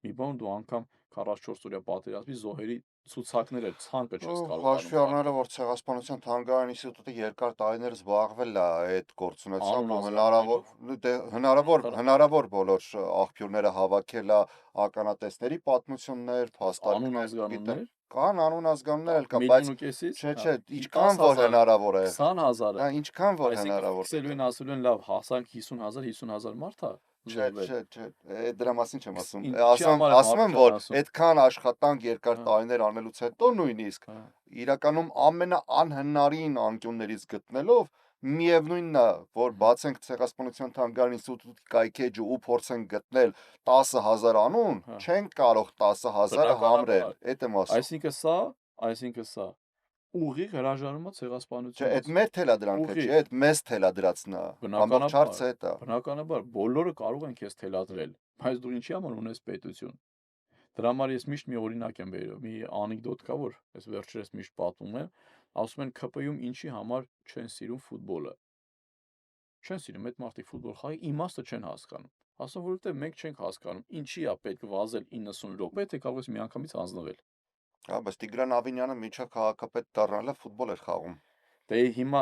Մի բան դու անգամ 44-օրյա պատերազմի զոհերի ցուցակները, ցանկը չես Հաշվի կարողանում առնելով, որ Ցեղասպանության թանգարան ինստիտուտը երկար տարիներ զբաղվել է այդ գործունեությամբ ու անուն հնարավոր բոլոր աղբյուրները հավաքել է ականատեսների պատմություններ, անուն փաստարկներ, ազգանուններ, կան անուն ազգանուններ էլ կան, բայց 1.5 չէ, ինչքան որ հնարավոր է, 20,000, դա ինչքան որ այսինքն հնարավոր սկսելու են ասելու են լավ, հասանք 50,000 մարդ է զոհվել։ Չէ, դրա մասին չեմ ասում։ Ինչի համար եմ Ասում եմ, որ ասում։ այդքան աշխատանք երկար տարիներ անելուց հետո նույնիսկ իրականում ամենաանհնարին անկյուններից գտնելով միևնույնն է, որ բացենք Ցեղասպանության թանգարանի ինստիտուտի կայքեջը ու փորձենք գտնել 10,000 անուն, չենք կարող 10,000-ը համրել, այդ եմ ասում։ Այսինքն սա ուղիղ հրաժարումը Չէ, ցեղասպանությունից։ այդ մեր թելադրանքը չէ, այդ մեզ թելադրածն է։ Ամբողջ հարցը այդ է։ Բնականաբար բոլորը կարող են քեզ թելադրել, բայց դու ինչի համար ունես պետություն։ Դրա համար ես միշտ մի օրինակ եմ բերում, մի անեկդոտ կա, որ ես վերջերս միշտ պատմում եմ, ասում են ՔՊ-ում ինչի համար չեն սիրում ֆուտբոլը։ Չեն սիրում այդ մարդիկ ֆուտբոլ խաղի իմաստը չեն հասկանում։ Ասում որովհետև մենք չենք հասկանում, ինչի է պետք վազել 90 րոպե, թե կարող ես միանգամից հանձնվել։ Հա, բայց Տիգրան Ավինյանը միջա քաղաքապետ դառնալը ֆուտբոլ էր խաղում։ Դե հիմա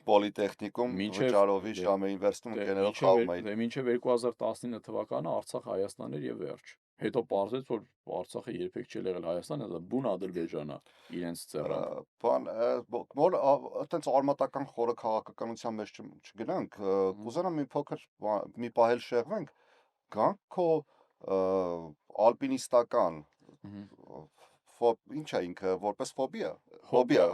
Պոլիտեխնիկում վճարովի Շամեի վերստում ընկերներով խաղում էին։ Դե մինչև 2019 թվականը Արցախը Հայաստան էր եւ վերջ։ Հետո պարզեց, որ Արցախը երբեք չի եղել Հայաստան, դա բուն Ադրբեջանա իրենց ձեռամբ։ Բան, որ այտենց արմատական խորը քաղաքականության մեջ չգնանք, կուզենամ մի փոքր մի պահ էլ շեղվենք, գանք քո ալպինիստական ինչ է ինքը որպես Հոբիա։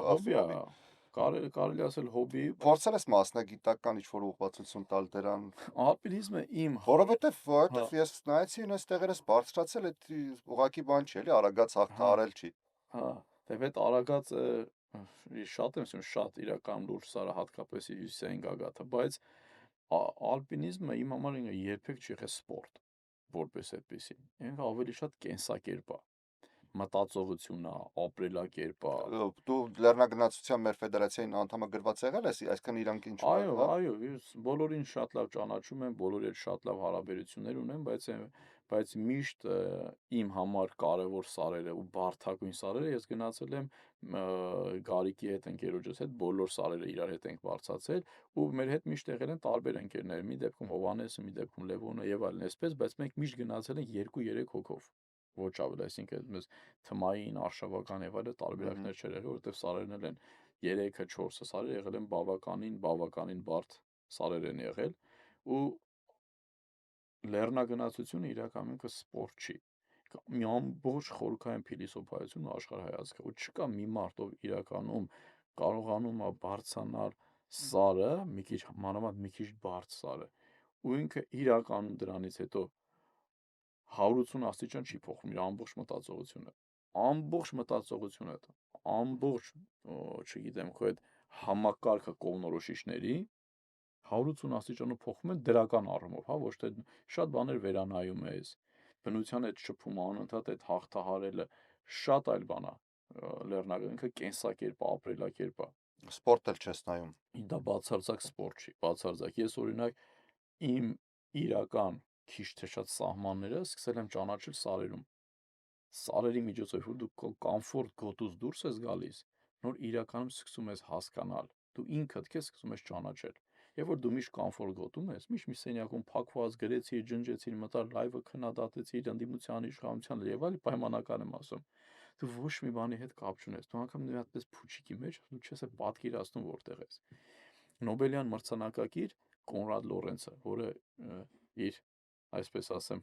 Կարելի ասել հոբի։ Փորձել ես մասնագիտական ինչ-որ ուղղվածություն տալ դրան։ Ալպինիզմը իմ Որովհետև ես նայեցի այս տեղերս բարձրացել, այդ ուղակի բան չի, էլի արագած հաղթահարել չի։ Հա, դեպետ արագած շատ եմ ասում, շատ իրական լուրջ սարը հատկապես հյուսիսային գագաթը, բայց ալպինիզմը իմ համար երբեք չի եղել սպորտ որպես այդպեսի։ Ինքը ավելի շատ կենսակերպ է, մտածողություն է, ապրելակերպ է։ Դու լեռնագնացության մեր ֆեդերացիային անդամը գրված եղել ես, այսքան իրանք ինչ է, հա։ Այո, ես բոլորին շատ լավ ճանաչում եմ, բոլորի հետ շատ լավ հարաբերություններ ունեմ, բայց միշտ իմ համար կարևոր սարերը ու բարդագույն սարերը ես գնացել եմ Գարիկի հետ ընկերոջս հետ բոլոր սարերը իրար հետ ենք բարձացել ու մեր հետ միշտ եղել են տարբեր ընկերներ, մի դեպքում Հովհաննեսը, մի դեպքում Լևոնը եւ այլն, այսպես, բայց մենք միշտ գնացել ենք 2-3 հոգով։ Ոչ ավել, այսինքն մեզ թմային, արշավական եւ այլն տարբերակներ չեր եղել, որովհետեւ սարերն էլ են 3-ը 4-ը սարեր եղել են բավականին բարդ սարեր են եղել ու լեռնագնացությունը իրականում սպորտ չի։ Մի ամբողջ խորքային փիլիսոփայություն ու աշխարհայացք ու չկա մի մարդ ով իրականում կարողանում է բարձրանալ սարը մի քիչ մանավանդ մի քիչ բարդ սարը ու ինքը իրականում դրանից հետո 180 աստիճան չի փոխում իր ամբողջ մտածողությունը ամբողջ չգիտեմ քո այդ համակարգը կողմնորոշիչների 180 աստիճանով փոխում են դրական առումով, հա, ոչ թե շատ բաներ վերանայում ես, բնության այդ շփումը անընդհատ այդ հաղթահարելը, շատ այլ բան է, լեռնագնքը կենսակերպ է, ապրելակերպ է։ Սպորտ էլ չես նայում։ Դա բացարձակ սպորտ չի, բացարձակ։ Ես օրինակ իմ իրական քիչ թե շատ սահմանները սկսել եմ ճանաչել սարերում։ Սարերի միջոցով որ դու կոմֆորտ գոտուց դուրս ես գալիս, նոր իրականում սկսում ես հասկանալ, դու ինքդ քեզ սկսում ես ճանաչել։ Երբ որ դու միշտ կոմֆորտ գոտում ես, միշտ մի սենյակում փակված գրեցիր, ջնջեցիր, մտար լայվը քննադատեցիր, ընդդիմության իշխանության եւ այլ պայմանական եմ ասում։ Դու ոչ մի բանի հետ կապ չունես։ Դու անգամ մի հատ փուչիկի մեջ դու չես պատկերացնում որտեղ ես։ Նոբելյան մրցանակակիր Կոնրադ Լորենցը, որը իր, այսպես ասեմ,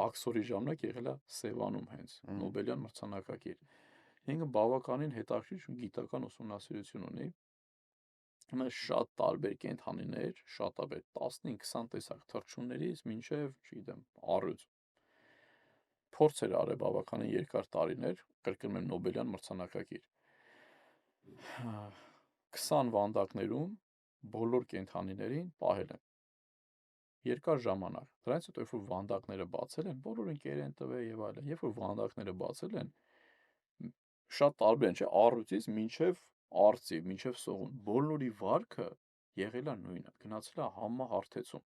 աքսորի ժամանակ եղել է Սևանում հենց Նոբելյան մրցանակակիր։ Ինքը բավականին հետաքրքիր գիտական ուսումնասիրություն ունի։ Հիմա շատ տարբեր կենդանիներ, շատ տարբեր 15-20 տեսակ թռչուններից մինչև, չգիտեմ, առյուծ։ Փորձեր արել բավականին երկար տարիներ, կրկնում եմ Նոբելյան մրցանակակիր։ 20 վանդակներում բոլոր կենդանիներին պահել են երկար ժամանակ։ Դրանից հետո երբ որ վանդակները բացել են, բոլորին կեր են տվել եւ այլն։ Երբ որ վանդակները բացել են, շատ տարբեր են, չէ, առյուծից մինչև արծի, մինչև սողուն, բոլորի վարքը եղել է նույնը, գնացել է համահարթեցում։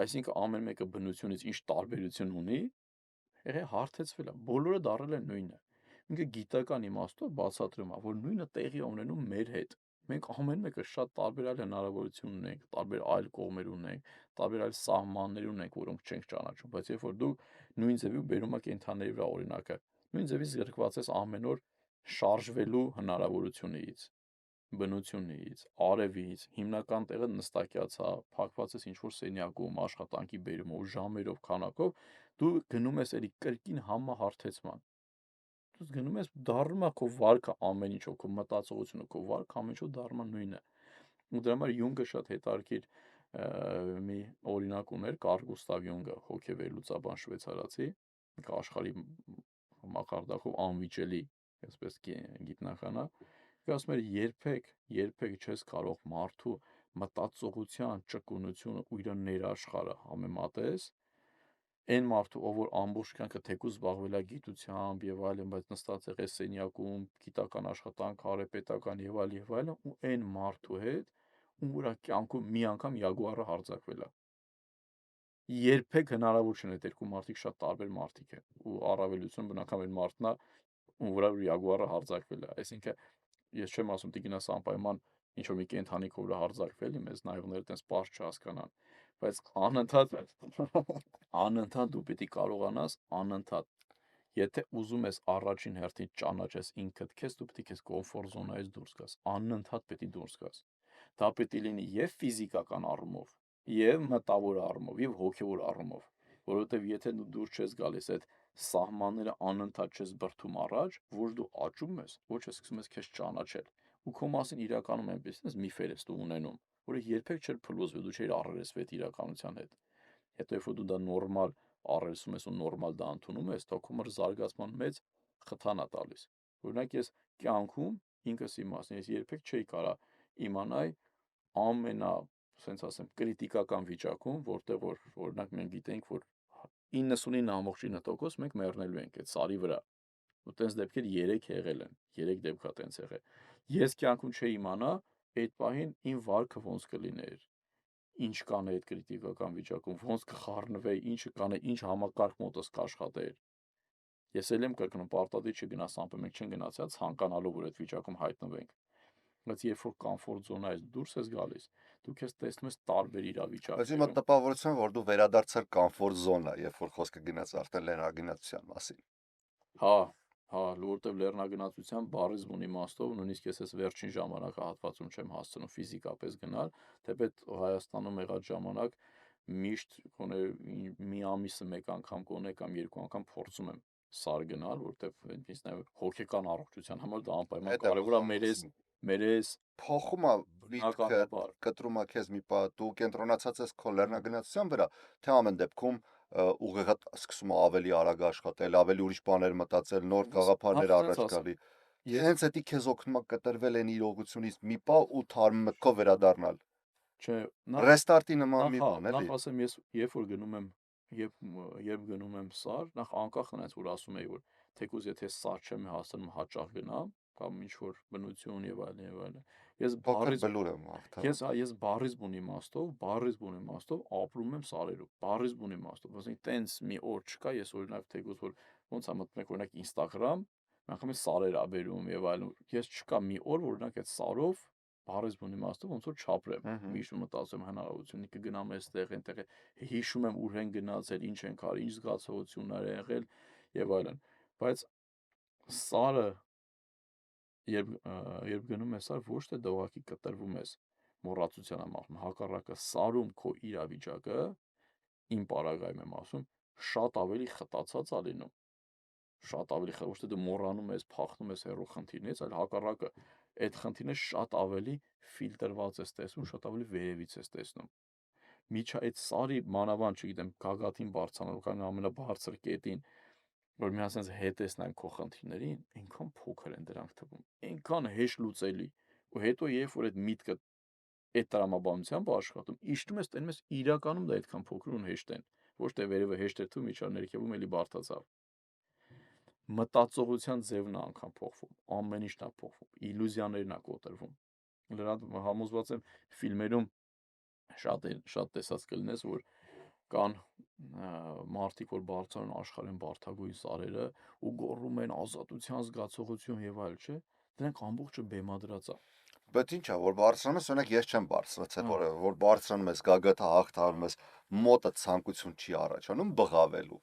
Այսինքն ամեն մեկը բնությունից ինչ տարբերություն ունի, եղել հարթեցվել է, բոլորը դառել են նույնը։ Ինքը գիտական իմաստով բացատրում է, որ նույնը տեղի ունենում մեր հետ։ Մենք ամեն մեկը շատ տարբերալ հնարավորություն ունենք, տարբեր այլ կողմեր ունենք, տարբեր այլ սահմաններ ունենք, որոնք չենք ճանաչում, բայց երբ որ դու նույն ձևի բերում եք կենդանիների վրա օրինակը, նույն ձևից զրկված ես ամեն օր շարժվելու հնարավորությունից, բնությունից, արևից, հիմնական տեղը նստակյաց է, փակված ես ինչ-որ սենյակում, աշխատանքի բերումով, ժամերով, քանակով, դու գնում ես էլի կրկին համահարթեցման։ Դու գնում ես դառնում է քո վարքը ամեն ինչով, քո մտածողությունը, քո վարքը ամեն ինչով դառնում է նույնը։ Ու դրա համար Յունգը շատ հետաքրքիր մի օրինակ ուներ, Կարլ Գուստավ Յունգը, հոգեվերլուծաբան շվեյցարացի, աշխարհի մակարդակով անվիճելի, այսպես գիտնականա, ասում էր երբեք չես կարող մարդու մտածողության ճկունությունը ու իր ներաշխարը համեմատես այն մարդու, ով որ ամբողջ կյանքը թեկուզ զբաղվել է գիտությամբ եւ այլն, բայց նստած եղել սենյակում, գիտական աշխատանք արել, պետական եւ այլն, ու այն մարդու հետ, ում վրա կյանքում մի անգամ յագուարը հարձակվել է։ Երբեք հնարավոր չէ, այդ երկու մարդիկ շատ տարբեր մարդիկ են, ու առավելություն բնական այն մարդն է, ում վրա յագուարը հարձակվել է։ Այսինքն ես չեմ ասում տիկինաս անպայման ինչ որ մի կենդանի քո վրա հարձակվել, մեզ նայողները այտենց պարզ չհասկանան, բայց անընդհատ դու պիտի կարողանաս անընդհատ, եթե ուզում ես առաջին հերթին ճանաչես ինքդ քեզ, դու պիտի քեզ կոմֆորտ զոնայից դուրս գաս, անընդհատ պիտի դուրս գաս։ Դա պիտի լինի եւ ֆիզիկական առումով, եւ մտավոր առումով, եւ հոգեվոր առումով, որովհետեւ եթե դու դուրս չես գալիս այդ սահմանները անընդհատ չես բրդում առաջ, ոչ դու աճում ես, ոչ ես սկսում ես քեզ ճանաչել։ Ու քո մասին իրականում այնպես միֆեր ես դու ունենում, որը երբեք չէր փլուզվի, դու չէիր առերեսվի այդ իրականության հետ։ Հետո երբ որ դու դա նորմալ առերեսում ես ու նորմալ դա ընդունում ես, դա քո մր զարգացման մեծ խթան է տալիս։ Օրինակ ես կյանքում ինքս իմացն ես երբեք չէի կարա իմանալ ամենա, ասենց ասեմ, կրիտիկական վիճակում, որտեղ որ օրինակ մենք գիտենք, որ 99.9% մենք մեռնելու ենք այդ սարի վրա։ Ու տենց դեպքեր 3 եղել են, 3 դեպք է տենց եղել։ Ես կյանքում չէի իմանա այդ պահին իմ վարքը ոնց կլիներ, ինչ կանե այդ կրիտիկական վիճակում, ոնց կխառնվեի, ինչը կանե, ինչ համակարգ մոտս կաշխատեր։ Ես էլ եմ կրկնում, պարտադիր չգնաս ամպը, մենք չենք գնացել ցանկանալով որ այդ վիճակում հայտնվենք։ Բայց երբ որ կոմֆորտ զոնայից դուրս ես գալիս, դու քեզ տեսնում ես տարբեր Բայց հիմա իրավիճակներում։ տպավորություն, որ դու վերադարձար կոմֆորտ զոնա, երբ որ խոսքը գնաց արդեն լեռնագնացության մասին։ Հա, որովհետև լեռնագնացության բառից բուն իմաստով նույնիսկ ես այս վերջին ժամանակահատվածում չեմ հասցնում ֆիզիկապես գնալ, թեպետ Հայաստանում եղած ժամանակ միշտ գոնե մի ամիսը մեկ անգամ գոնե կամ երկու անգամ փորձում եմ սար գնալ, որովհետև ինձ նաև հոգեկան առողջության համար դա անպայման կարևոր է մեր այս փոխում է միտքը, բնականաբար։ կտրում է քեզ մի պահ, դու կենտրոնացած ես քո լեռնագնացության վրա, թե ամեն դեպքում ուղեղը սկսում է ավելի արագ աշխատել, ավելի ուրիշ բաներ մտածել, նոր գաղափարներ առաջ գալի։ Հենց դա քեզ օգնում է կտրվել այն իրողությունից մի պահ ու թարմ մտքով վերադառնալ։ Չէ, Ռեստարտի նման մի բան, էլի։ նախ ասեմ ես երբ որ գնում եմ երբ գնում եմ սար, նախ անկախ նրանից որ ասում էի որ թեկուզ եթե սար չեմ հասնում հաճախ գնամ կամ ինչ որ բնություն եւ այլն ես ես բառից բուն իմաստով ապրում եմ սարերում բառից բուն իմաստով ասենք տենց մի օր չկա ես օրինակ թեկուզ որ ոնց է մտնեք օրինակ Instagram անգամ սարեր ա բերում եւ այլն ես չկա մի օր որ օրինակ այդ սարով բառից բուն իմաստով ոնց որ չապրեմ, Ըհը։ միշտ մտածում հնարավորություն կգնամ այստեղ, այնտեղ, հիշում եմ ուր են գնացել, ինչ ենք արել, ինչ զգացողություններ են եղել եւ այլն, բայց սարը երբ գնում ես սար, ոչ թե դա ուղղակի կտրվում ես մոռացության եմ ախում, հակառակը սարում քո իրավիճակը, իմ պարագայում եմ ասում, շատ ավելի խտացած է լինում, շատ ավելի ոչ թե դու մոռանում ես, փախնում ես հեռու խնդիրներից, այլ հակառակը, այդ խնդիրը շատ ավելի ֆիլտրված ես տեսնում, շատ ավելի վերևից ես տեսնում։ Միջա այդ սարի մանավանդ, չգիտեմ, գագաթին բարձրանալու կամ ամենաբարձր կետին, որ մի ասենց հետ տեսնան քո խնդիրներին, այնքան փոքր են դրանք թվում, այնքան հեշտ լուծելի, ու հետո երբ որ այդ միտքը այդ տրամաբանությամբ աշխատում, իջնում ես տենում ես իրականում դա այդքան փոքր ու հեշտ են, ոչ թե վերևը հեշտ է թվում, միջա ներքևում էլի բարդացավ։ Մտածողության ձևն է անգամ փոխվում, ամեն ինչն է փոխվում, իլյուզիաներն է կոտրվում։ Լրիվ համոզված եմ ֆիլմերում շատ տեսած կլինես, որ կան մարդիկ, որ բարձրանում աշխարհին բարդագույն սարերը ու գոռում են ազատության զգացողություն եւ այլ, չէ՞։ Դրանք ամբողջը բեմադրած է։ Բայց ինչա, որ բարձրանում ես, օրինակ ես չեմ բարձրացել, որ բարձրանում ես գագաթը հաղթահարում ես, մոտը ցանկություն չի առաջանում բղավելու։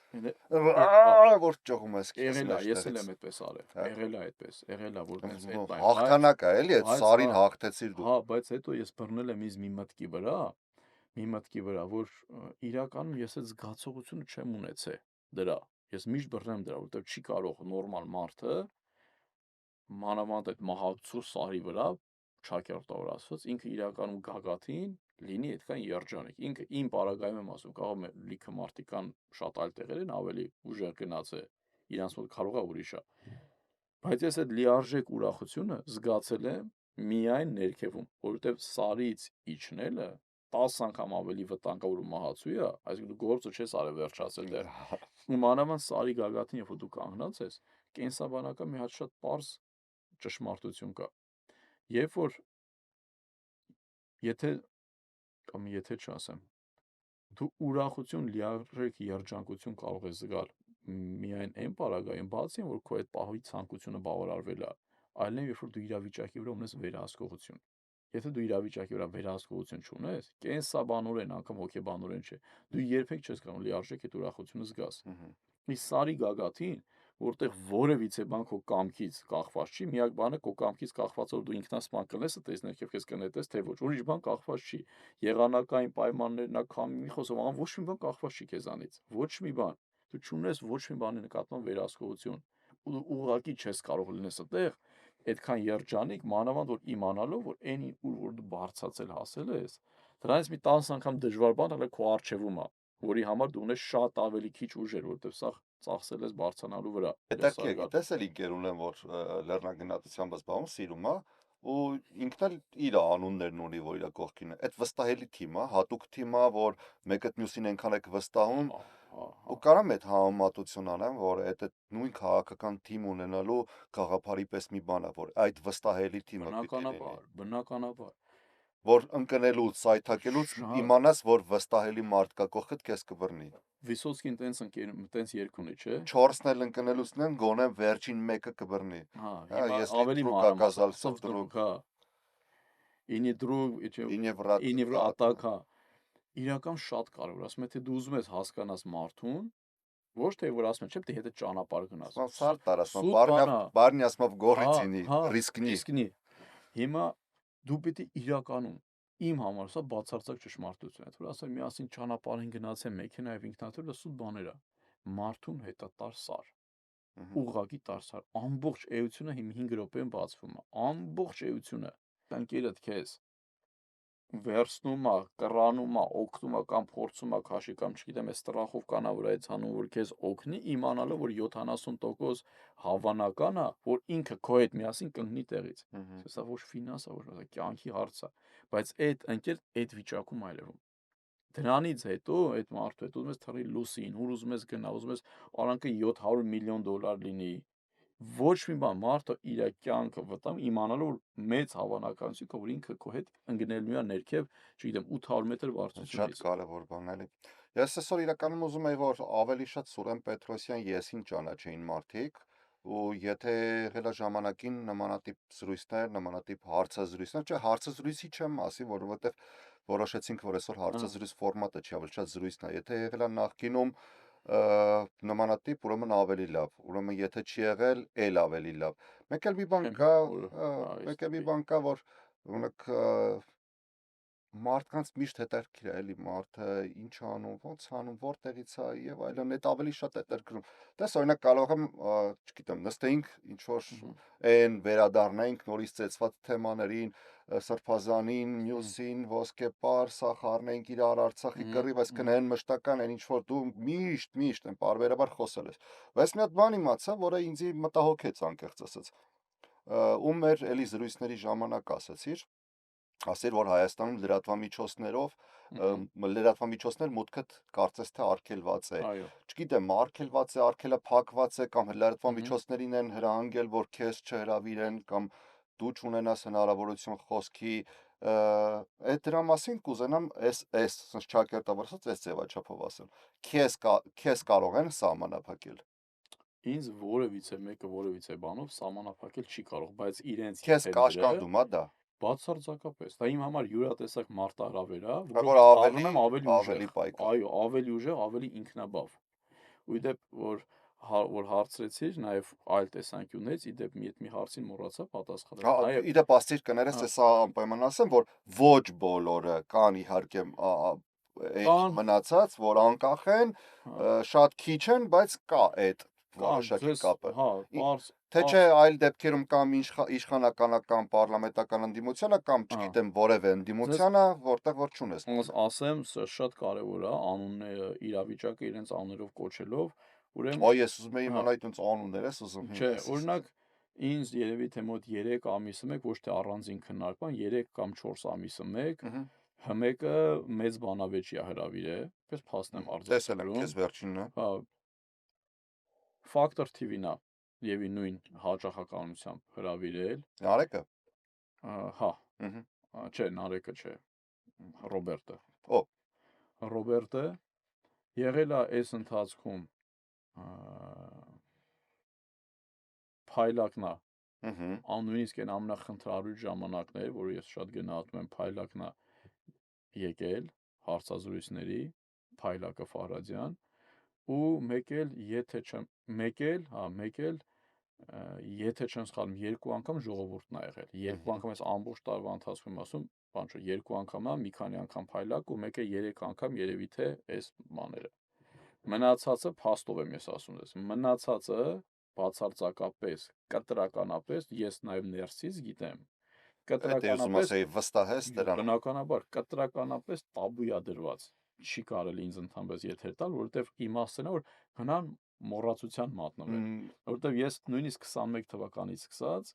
Որ ճողում ես քեզ Եղել է, ես էլ մեջտեղից։ եմ այդպես արել։ Եղել է այդպես, եղել է որ տենց այդ բան։ Հաղթանակ է, էլի, այդ սարին հաղթեցիր դու։ Հա, բայց հետո ես բռնել եմ ինձ մի մտքի վրա, որ իրականում ես այդ զգացողությունը չեմ ունեցել դրա։ Ես միշտ բռնեմ դրա, որովհետև չի կարող նորմալ մարդը մանավանդ այդ մահացու սարի վրա չակերտավոր ասած, ինքը իրականում գագաթին լինի այդքան երջանիկ։ Ինքը իմ պարագայում եմ ասում, կարող է լիքը մարդիկ կան շատ այլ տեղեր են ավելի ուժեղ գնաց է, իրանց մոտ կարող է ուրիշ է։ Բայց ես այդ լիարժեք ուրախությունը զգացել եմ միայն ներքևում, որովհետև սարից իջնելը 10 անգամ ավելի վտանգավոր ու մահացու է, այսինքն դու գործը չես արել վերջացել դեռ։ Ու մանավանդ սարի գագաթին, երբ որ դու կանգնած ես, կենսաբանական մի հատ շատ պարզ ճշմարտություն կա։ Երբ որ եթե կամ եթե չասեմ, դու ուրախություն, լիարժեք երջանկություն կարող ես զգալ միայն այն պարագայում, բացի որ քո այդ պահի ցանկությունը բավարարվել է, այլև երբ որ դու իրավիճակի վրա ունես վերահսկողություն։ Եթե դու իրավիճակի վրա վերահսկողություն չունես, կենսաբանորեն, անգամ հոգեբանորեն չէ, դու երբեք չես կարող լիարժեք այդ ուրախությունը զգաս։ Իսկ սարի գագաթին, որտեղ որևիցե բան քո կամքից կախված չի, միակ բանը քո կամքից կախված որ դու ինքնասպան կլես, այդպես ներքև քեզ կնետես, թե ոչ, ուրիշ բան կախված չի։ Եղանակային պայմաններն, քամի մի խոսով, ոչ մի բան կախված չի քեզանից, ոչ մի բան։ Դու չունես ոչ մի բանի նկատմամբ վերահսկողություն։ Ու ուղղակի չես կարող լինես այդտեղ այդքան երջանիկ, մանավանդ որ իմանալով, որ այն ուր որ դու բարձացել հասել ես, դրանից մի 10 անգամ դժվար բան հələ քո առջևում է, որի համար դու ունես շատ ավելի քիչ ուժեր, որովհետև սա ծախսել ես բարձրանալու վրա։ Հետաքրքիր, գիտես էլի ընկեր ունեմ, որ լեռնագնացությամբ զբաղվում, սիրում է, ու ինքն էլ իր անուններն ունի, որ իր կողքին է։ Այդ վստահելի թիմ է, հատուկ թիմ է, որ մեկը մյուսին այնքան է վստահում, ու կարամ այդ համեմատություն անեմ, որ այդ նույն քաղաքական թիմ ունենալու գաղափարի պես մի բան է, որ այդ վստահելի թիմը պիտի լինի։ Բնականաբար։ Որ ընկնելուց, սայթակելուց իմանաս, որ վստահելի մարդ կա կողքդ, քեզ կբռնի։ Վիսոցկին տենց երկ ունի, չէ։ 4-ն էլ ընկնելուց նեն գոնե վերջին մեկը կբռնի։ Հա, ես ավելի ականzալսով դրուկ, հա։ Ինի դրուկ, ինի վրա ատակ, հա։ Իրական շատ կարևոր, ասում եմ, թե դու ուզում ես հասկանաս մարդուն, ոչ թե որ ասում եմ, չէ՞ թե հետը ճանապարհ գնաս։ Սարտ տարասում, բարնի ասմով գորիցինի, ռիսկնի։ Հիմա դու պիտի իրականում իմ համար սա բացարձակ ճշմարտություն է, որ ասեմ միասին ճանապարհին գնացեմ մեքենայով ինքնաթիռ, դա սուտ բաներ է։ Մարդուն հետա տար սար։ Ուղղակի տար սար, ամբողջ էությունը 5 րոպեում բացվում է, ամբողջ էությունը։ Ընկերդ քեզ վերցնում է, կռանում է, օգնում է կամ փորձում է քաշի կամ չգիտեմ, այս տրախով կանա որ այդ հանում որ քեզ օգնի, իմանալով որ 70% հավանական է, որ ինքը քո հետ միասին կընկնի տեղից։ Սա ոչ ֆինանս է, ոչ կյանքի հարց է, բայց այդ ընկեր այդ վիճակում այլևում։ Դրանից հետո այդ մարդու հետ ուզում ես թռի լուսին, ուր ուզում ես գնա, ուզում ես արանքը $700 միլիոն լինի։ Ոչ մի բան, մարդը իր կյանքը վտանգ իմանալով որ մեծ հավանականություն որ ինքը քո հետ ընկնելու է ներքև, չգիտեմ, 800 մետր բարձրությունից։ Շատ կարևոր բան էլի։ Ես այսօր իրականում ուզում եի որ ավելի շատ Սուրեն Պետրոսյան Եսին ճանաչեին մարդիկ, ու եթե եղել է ժամանակին նմանատիպ զրույցներ, նմանատիպ հարցազրույցներ, չէ, հարցազրույցի չեմ ասի, որովհետև որոշեցինք, որ այսօր հարցազրույց ֆորմատը չի, ավելի շատ զրույցն է, եթե եղել է նախկինում նմանատիպ, ուրեմն ավելի լավ, ուրեմն եթե չի եղել, էլ ավելի լավ, մեկ էլ մի բան կա, մեկ էլ մի բան կա, որ ունեք մարդկանց միշտ հետաքրքիր է էլի մարդը ինչ անում, ոնց անում, որտեղից է եւ այլն, այդ ավելի շատ հետաքրքրում։ Դες օրինակ կարող եմ, չգիտեմ, նստեինք ինչ որ այն վերադառնայինք նորից ծեծված թեմաներին, սրբազանին, մյուսին, ոսկեպար, սախարնենք իրար Արցախի կռիվ, այսինքն այն մշտական, այն ինչ որ դու միշտ այն բարբերաբար խոսել ես։ Բայց մի հատ բան իմացա, որը ինձ մտահոգեց անկեղծ ասած։ Ու մեր էլի զրույցների ժամանակ ասիր, որ Հայաստանում լրատվամիջոցներ մուտքդ կարծես թե արգելված է։ Այո։ Չգիտեմ, արգելված է, արգելը փակված է կամ լրատվամիջոցներին են հրահանգել, որ քեզ չհրավիրեն կամ դու չունենաս հնարավորություն խոսքի, այդ դրա մասին կուզենամ այս ճակերտավոր ասած այս ձևաչափով ասել։ Քեզ կարող են սահմանափակել։ Ինձ որևիցե մեկը որևիցե բանով սահմանափակել չի կարող, բայց իրենց Քեզ կաշկանդում է դա։ Բացարձակապես, դա իմ համար յուրատեսակ մարտահրավեր է, Որ որով ավելի դառնամ ավելի ուժեղ, պայքար։ այո, ավելի ուժեղ, ավելի ինքնաբավ։ Ու իդեպ որ հարցրեցիր նաև այլ տեսանկյուններից, իդեպ մի հարցին մոռացա պատասխանել։ Հա, իդեպ աստիր կներես, սա անպայման ասեմ, որ ոչ բոլորը կան իհարկե մնացած, որ անկախ են, շատ քիչ են, բայց կա այդ որոշակի կապը։ Հա, պարզ Թե չէ այլ դեպքերում կամ իշխանականական պարլամենտական ընդդիմությանը կամ չգիտեմ որևէ ընդդիմությանը, որտեղ որ չունես։ Ասեմ, սա շատ կարևոր է, անունները իրավիճակը իրենց անուններով կոչելով, ուրեմն Այ ես ուզում եմ իմանալ այդ անուններ ես ուզում։ Չէ, օրինակ ինձ երևի թե մոտ 3 ամիսը մեկ ոչ թե առանձին քննարկման 3 կամ 4 ամիսը մեկ ՀՄԿ-ը մեծ բանավեճի է հրավիրել, պես փաստեմ տեսել եմ քեզ վերջինն է։ Հա, Factor TV-ն է եւ նույն հաճախականությամբ հրավիրել։ Նարեկը։ Հա։ Չէ, Նարեկը չէ։ Ռոբերտը։ Օ։ Ռոբերտը եղել է այս ընթացքում Փայլակնա։ Նույնիսկ այն ամենախնդրալուր ժամանակներ, որ ես շատ գնահատում եմ Փայլակնա եկել հարցազրույցների, Փայլակը Ֆարադյան, ու մեկ էլ եթե չեմ սխալվում, 2 անգամ ժողովուրդն ա եղել։ 2 անգամ այս ամբողջ տարվա ընթացքում ասում, բան չէ, 2 անգամ մի քանի անգամ Փայլակ ու մեկը 3 անգամ երևի թե այս բաները։ Մնացածը փաստով եմ ես ասում ես։ Մնացածը բացարձակապես կտրականապես ես նաև ներսից գիտեմ։ Կտրականապես վստահես դրան։ Բնականաբար կտրականապես տաբու է դրված։ Չի կարելի ինձ ընդհանրապես եթեր տալ, որովհետև իմաստն է որ հնան մոռացության մատնվել, որովհետև ես նույնիսկ 21 թվականից սկսած,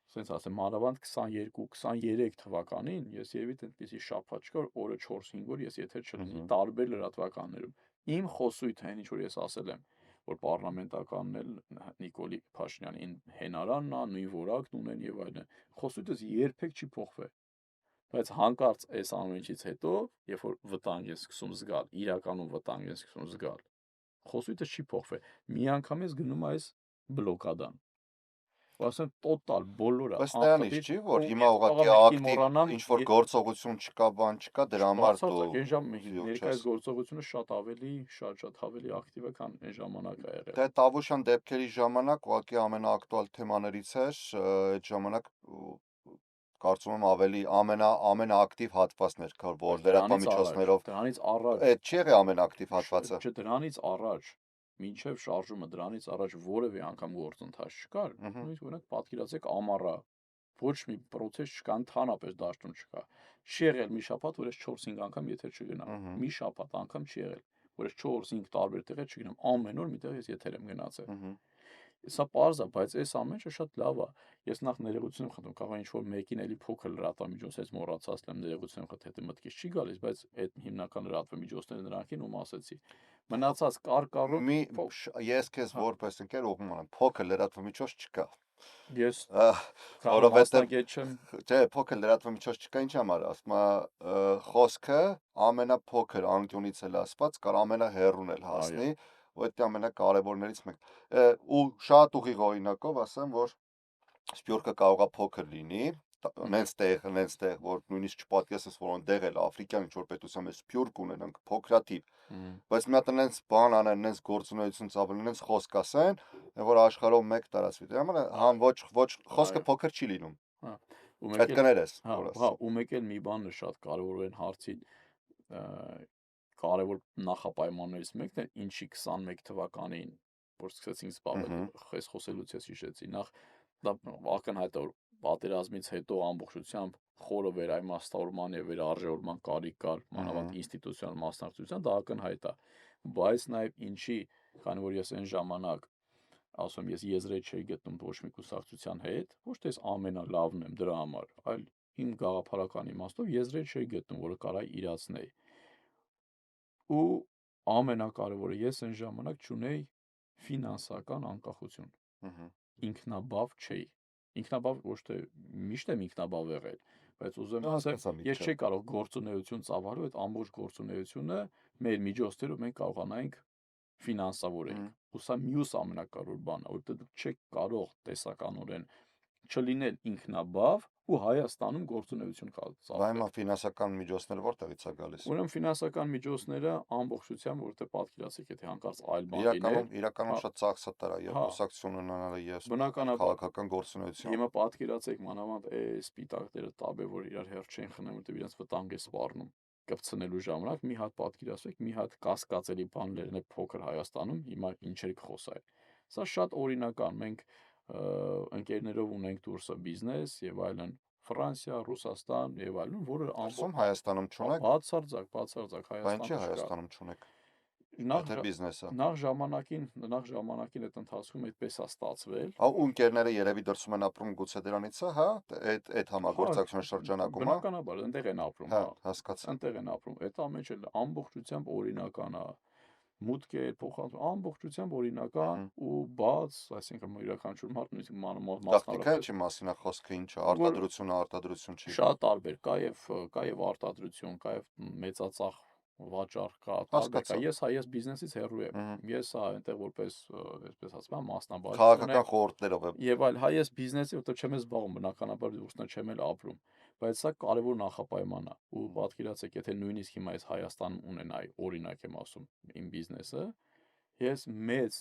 ասենց ասեմ, մանավանդ 22-23 թվականին ես երևի այդպեսի շաբաթ չկար, օրը 4-5 օր ես եթեր չլսի տարբեր լրատվականներում։ Իմ խոսույթը այն ինչ որ ես ասել եմ, որ պարլամենտականն էլ Նիկոլի Փաշինյանին հենարանն է, նույն որակն ունեն եւ այլն։ Խոսույթս երբեք չի փոխվել։ Բայց հանկարծ այս ամենից հետո, երբ որ վտանգ ես սկսում զգալ, իրականում վտանգ ես սկսում զգալ, խոսույթը չի փոխվել։ Մի անգամ ես գնում այս բլոկադան։ Ասեմ տոտալ բոլորը Բայց նրանից չի, որ հիմա ուղղակի ակտիվ ինչ որ գործողություն չկա, բան չկա, դրա համար դու ներկայիս գործողությունը շատ ավելի ակտիվ է, քան այն ժամանակ ա եղել։ Դե Տավուշյան դեպքերի ժամանակ ուղղակի ամենաակտուալ թեմաներից էր, այդ ժամանակ կարծում եմ ավելի ամենաակտիվ հատվածն էր, որ լրատվամիջոցներով դրանից առաջ այդ չի եղել ամենաակտիվ հատվածը։ Չէ, դրանից առաջ մինչև շարժումը դրանից առաջ որևէ անգամ գործընթաց չկար, նույնիսկ օրինակ պատկերացրեք ամառա ոչ մի process չկա, ընդհանրապես դաշտում չկա։ Չի եղել մի շաբաթ, որ ես 4-5 անգամ եթեր չգնամ։ Մի շաբաթ անգամ չի եղել, որ ես 4-5 տարբեր տեղեր չգնամ, ամեն օր միտեղ ես եթեր եմ գնացել։ Սա պարզ է, բայց այս ամենը շատ լավ է։ Ես նախ ներողություն եմ խնդրում, կարող է ինչ-որ մեկին էլի փոքր լրատվամիջոցից մոռացած եմ, ներողություն եմ խնդրում, թե մտքից չի գալիս, բայց այդ հիմնական լրատվամիջոցները նրանք են, ում ասեցի։ Մնացած կառում ես քեզ որպես ընկեր ուղղում եմ, փոքր լրատվամիջոց չկա։ Ես որովհետև չէ, փոքր լրատվամիջոց չկա, ինչ համար, ասում խոսքը ամենափոքր անկյունից էլ ասված, կար ամենահեռուն էլ հասնի, ու դա ամենակարևորներից մեկն է։ Ու շատ ուղիղ օրինակով ասեմ, որ սփյուռքը կարող է փոքր լինի, նենց տեղ, որ նույնիսկ չպատկերացնես, որ այնտեղ էլ Աֆրիկյան ինչ-որ պետության մեջ սփյուռք ունենանք, փոքրաթիվ, բայց մի հատ նենց բան անեն, նենց գործունեություն ծավալեն, նենց խոսք ասեն, որ աշխարհով մեկ տարածվի։ Դրա համար համ ոչ խոսքը փոքր չի լինում։ Հա, ու Այդ կներես, որ հա, ու մեկ էլ մի բանը շատ կարևոր է հարցին կարևոր նախապայմաններից մեկն է, ինչի 21 թվականին, որ սկսեցինք զբաղվել, խես խոսելուց ես հիշեցի, նախ դա ակնհայտ է, որ պատերազմից հետո ամբողջությամբ խորը վերաիմաստավորման եւ վերարժեվորման կարիք կար, մանավանդ ինստիտուցիոնալ մասնակցության, դա ակնհայտ է, բայց նաեւ ինչի, քանի որ ես այն ժամանակ ասում ես եզրեր չէի գտնում ոչ մի կուսակցության հետ, ոչ թե ես ամենալավն եմ դրա համար, այլ իմ գաղափարական իմաստով եզրեր չէի գտնում, որը կարայի իրացնեի։ Ու ամենակարևորը ես այն ժամանակ չունեի ֆինանսական անկախություն։ Ինքնաբավ չէի։ Ինքնաբավ ոչ թե միշտ եմ ինքնաբավ եղել, բայց ուզում եմ ասել, ես չէի կարող գործունեություն ծավալել, այդ ամբողջ գործունեությունը մեր միջոցներով մենք կարողանայինք ֆինանսավորենք։ Ու սա մյուս ամենակարևոր բանն է, որովհետեւ դուք չեք կարող տեսականորեն չլինել ինքնաբավ ու Հայաստանում գործունեություն ծավալել։ Բայց հիմա ֆինանսական միջոցները որտեղից է գալիս։ Ուրեմն ֆինանսական միջոցները ամբողջությամբ, որովհետեւ պատկերացեք, եթե հանկարծ այլ բան լիներ, իրականում շատ ծախսատար է, եւ կուսակցություն ունենալը եւ քաղաքական գործունեություն։ Հիմա պատկերացեք մանավանդ սպիտակները տաբե, որ իրար հերթ չեն խնայում, որովհետեւ իրենց վտանգ է սպառնում կպցնելու ժամանակ, մի հատ պատկերացրեք, մի հատ կասկածելի բան լերն է փոքր Հայաստանում, հիմա ինչեր կխոսάει։ Սա շատ օրինական, մենք ընկերներով ունենք դուրսը բիզնես եւ այլն, Ֆրանսիա, Ռուսաստան եւ այլն, որը ամբողջ Հայաստանում չունեք։ Բացարձակ Հայաստանում չկա։ Հայաստանում չունեք։ Նախ բիզնեսը։ Նախ ժամանակին այդ ընթացքում այդպես է ստացվել։ Ու ընկերները երևի դրսում են ապրում, գուցե դրանից է, հա, այդ համագործակցության շրջանակում, հա։ Բնականաբար, այնտեղ են ապրում, հա, հասկացա։ Այնտեղ են ապրում։ Այդ ամենը էլ ամբողջությամբ օրինական է։ Մուտք է փոխանցում ամբողջությամբ օրինական ու բաց, այսինքն յուրաքանչյուր մարդ նույնիսկ մասնավորապես չի մասին է խոսքը, ինչ է, արտադրություն չի։ Շատ տարբեր, կա եւ արտադրություն, կա եւ մեծածախ վաճառք կա, տարբեր կա։ Ես բիզնեսից հեռու եմ։ Ես այնտեղ որպես, այսպես ասում եմ, մասնաբաժ քաղաքական խորհուրդներով եմ։ Եվ այլ, ես բիզնեսի, որտեղ չեմ զբաղվում, բնականաբար դուրսն չեմ էլ ապրում, բայց սա կարևոր նախապայման է։ Ու պատկերացեք, եթե նույնիսկ հիմա ես Հայաստանում ունենայի, օրինակ եմ ասում, իմ բիզնեսը, ես մեծ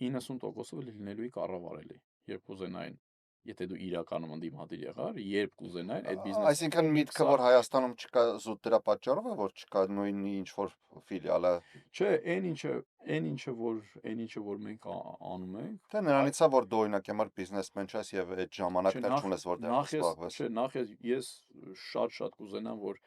90%-ով լինելու կառավարելի, երբ կուզենային, եթե դու իրականում ընդդիմադիր եղար, երբ կուզենային այդ բիզնեսը։ Այսինքն միտքը, որ Հայաստանում չկա, զուտ դրա պատճառով է, որ չկա նույն ինչ որ ֆիլիալը։ Չէ, այն ինչը որ մենք անում ենք, թե նրանից է, որ դու օրինակ համար բիզնեսմեն ես եւ այդ ժամանակներ չունես, որ դեռ զբաղվես։ Չէ, նախ ես շատ կուզենամ, որ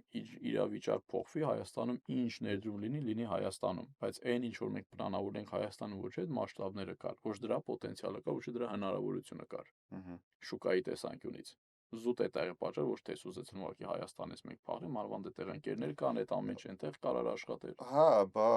իրավիճակ փոխվի Հայաստանում, ինչ ներդրում լինի Հայաստանում, բայց այն ինչ որ մենք պլանավորել ենք Հայաստանում, ոչ այդ մասշտաբները կար, ոչ դրա պոտենցիալը կար, ոչ դրա հնարավորությունը կար։ Շուկայի տեսանկյունից։ Զուտ է տեղը պատճառ, ոչ թե սուզեցնում ուղղակի Հայաստանից մենք փախնի, մանավանդ այդտեղ ընկերներ կան, այդ ամեն ինչ այնտեղ կարար աշխատել։ Հա, բա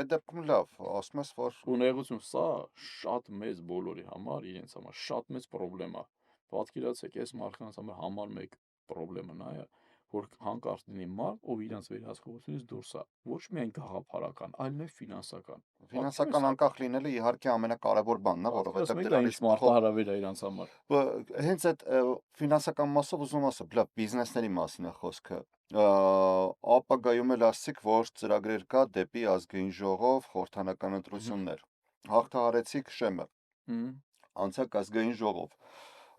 այդ դեպքում լավ, ասում ես, որ ունեղություն սա շատ մեծ բոլորի համար, իրենց համար շատ մեծ խնդրեմ է։ Պատկերացեք, այս մարդկանց համար 1 խնդրեմն է, որ հանկարծ լինի մարդ, ով իրենց վերահսկողությունից դուրս է, ոչ միայն գաղափարական, այլ նաև ֆինանսական։ Ֆինանսական անկախ լինելը իհարկե ամենակարևոր բանն է, որովհետև դրանից մարտահրավեր է իրանց համար։ Հենց այդ ֆինանսական մասով ուզում ասեմ, լավ, բիզնեսների մասին է խոսքը։ Ապագայում էլ ասացիք, որ ծրագրեր կա դեպի ազգային ժողով խորհրդանական ընտրություններ։ Հաղթահարեցիք Շեմը։ Անցակ ազգային ժողով։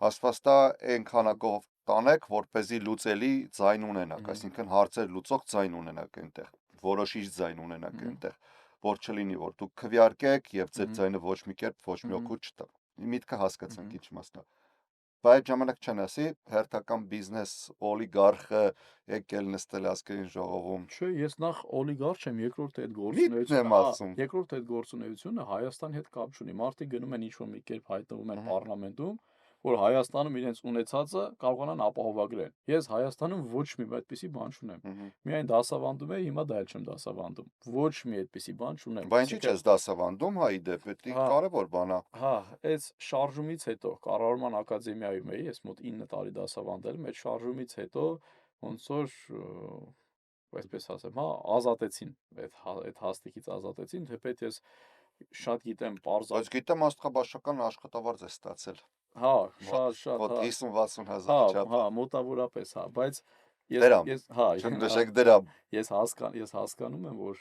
Աստվածտա այն քանակով տանեք, որպեսզի լուծելի ձայն ունենաք, այսինքն հարցեր լուծող ձայն ունենաք այնտեղ, որոշիչ ձայն ունենաք այնտեղ, որ չլինի, որ դուք քվեարկեք եւ ձեր ձայնը ոչ մի կերպ ոչ մի օգուտ չտա։ Միտքը հասկացանք ինչ մասն է։ Բայց ժամանակ չեն ասի, հերթական բիզնես օլիգարխը եկել նստել ազգային ժողովում։ Չէ, ես նախ օլիգարխ չեմ, երկրորդ այդ գործունեությունը Հայաստանի հետ կապ չունի։ Մարդիկ գնում են ինչ-որ մի կերպ հայտնվում են պարլամենտում, որ Հայաստանում իրենց ունեցածը կարողանան ապահովագրեն։ Ես Հայաստանում ոչ մի այդպիսի բան չունեմ։ Միայն դասավանդում եմ, հիմա դա էլ չեմ դասավանդում։ Ոչ մի այդպիսի բան չունեմ։ Բայց ինչի՞ չես դասավանդում, հա, իդեպ, դա կարևոր բան է։ Հա, այս շարժումից հետո կառավարման ակադեմիայում էի, ես մոտ 9 տարի դասավանդել եմ, այդ շարժումից հետո ոնց որ այսպես ասեմ, հա, ազատեցին, այդ հաստիքից ազատեցին, թեպետ ես շատ գիտեմ Բայց պարզակ, գիտեմ աստղաբաշխական աշխատավարձ է ստացել։ հա, շատ, Մոտ հա, 50-60 հա, հազար չափ։ հա, մոտավորապես, հա, բայց Դրամ, հա, չնշեք դրամ։ ես հասկանում եմ, որ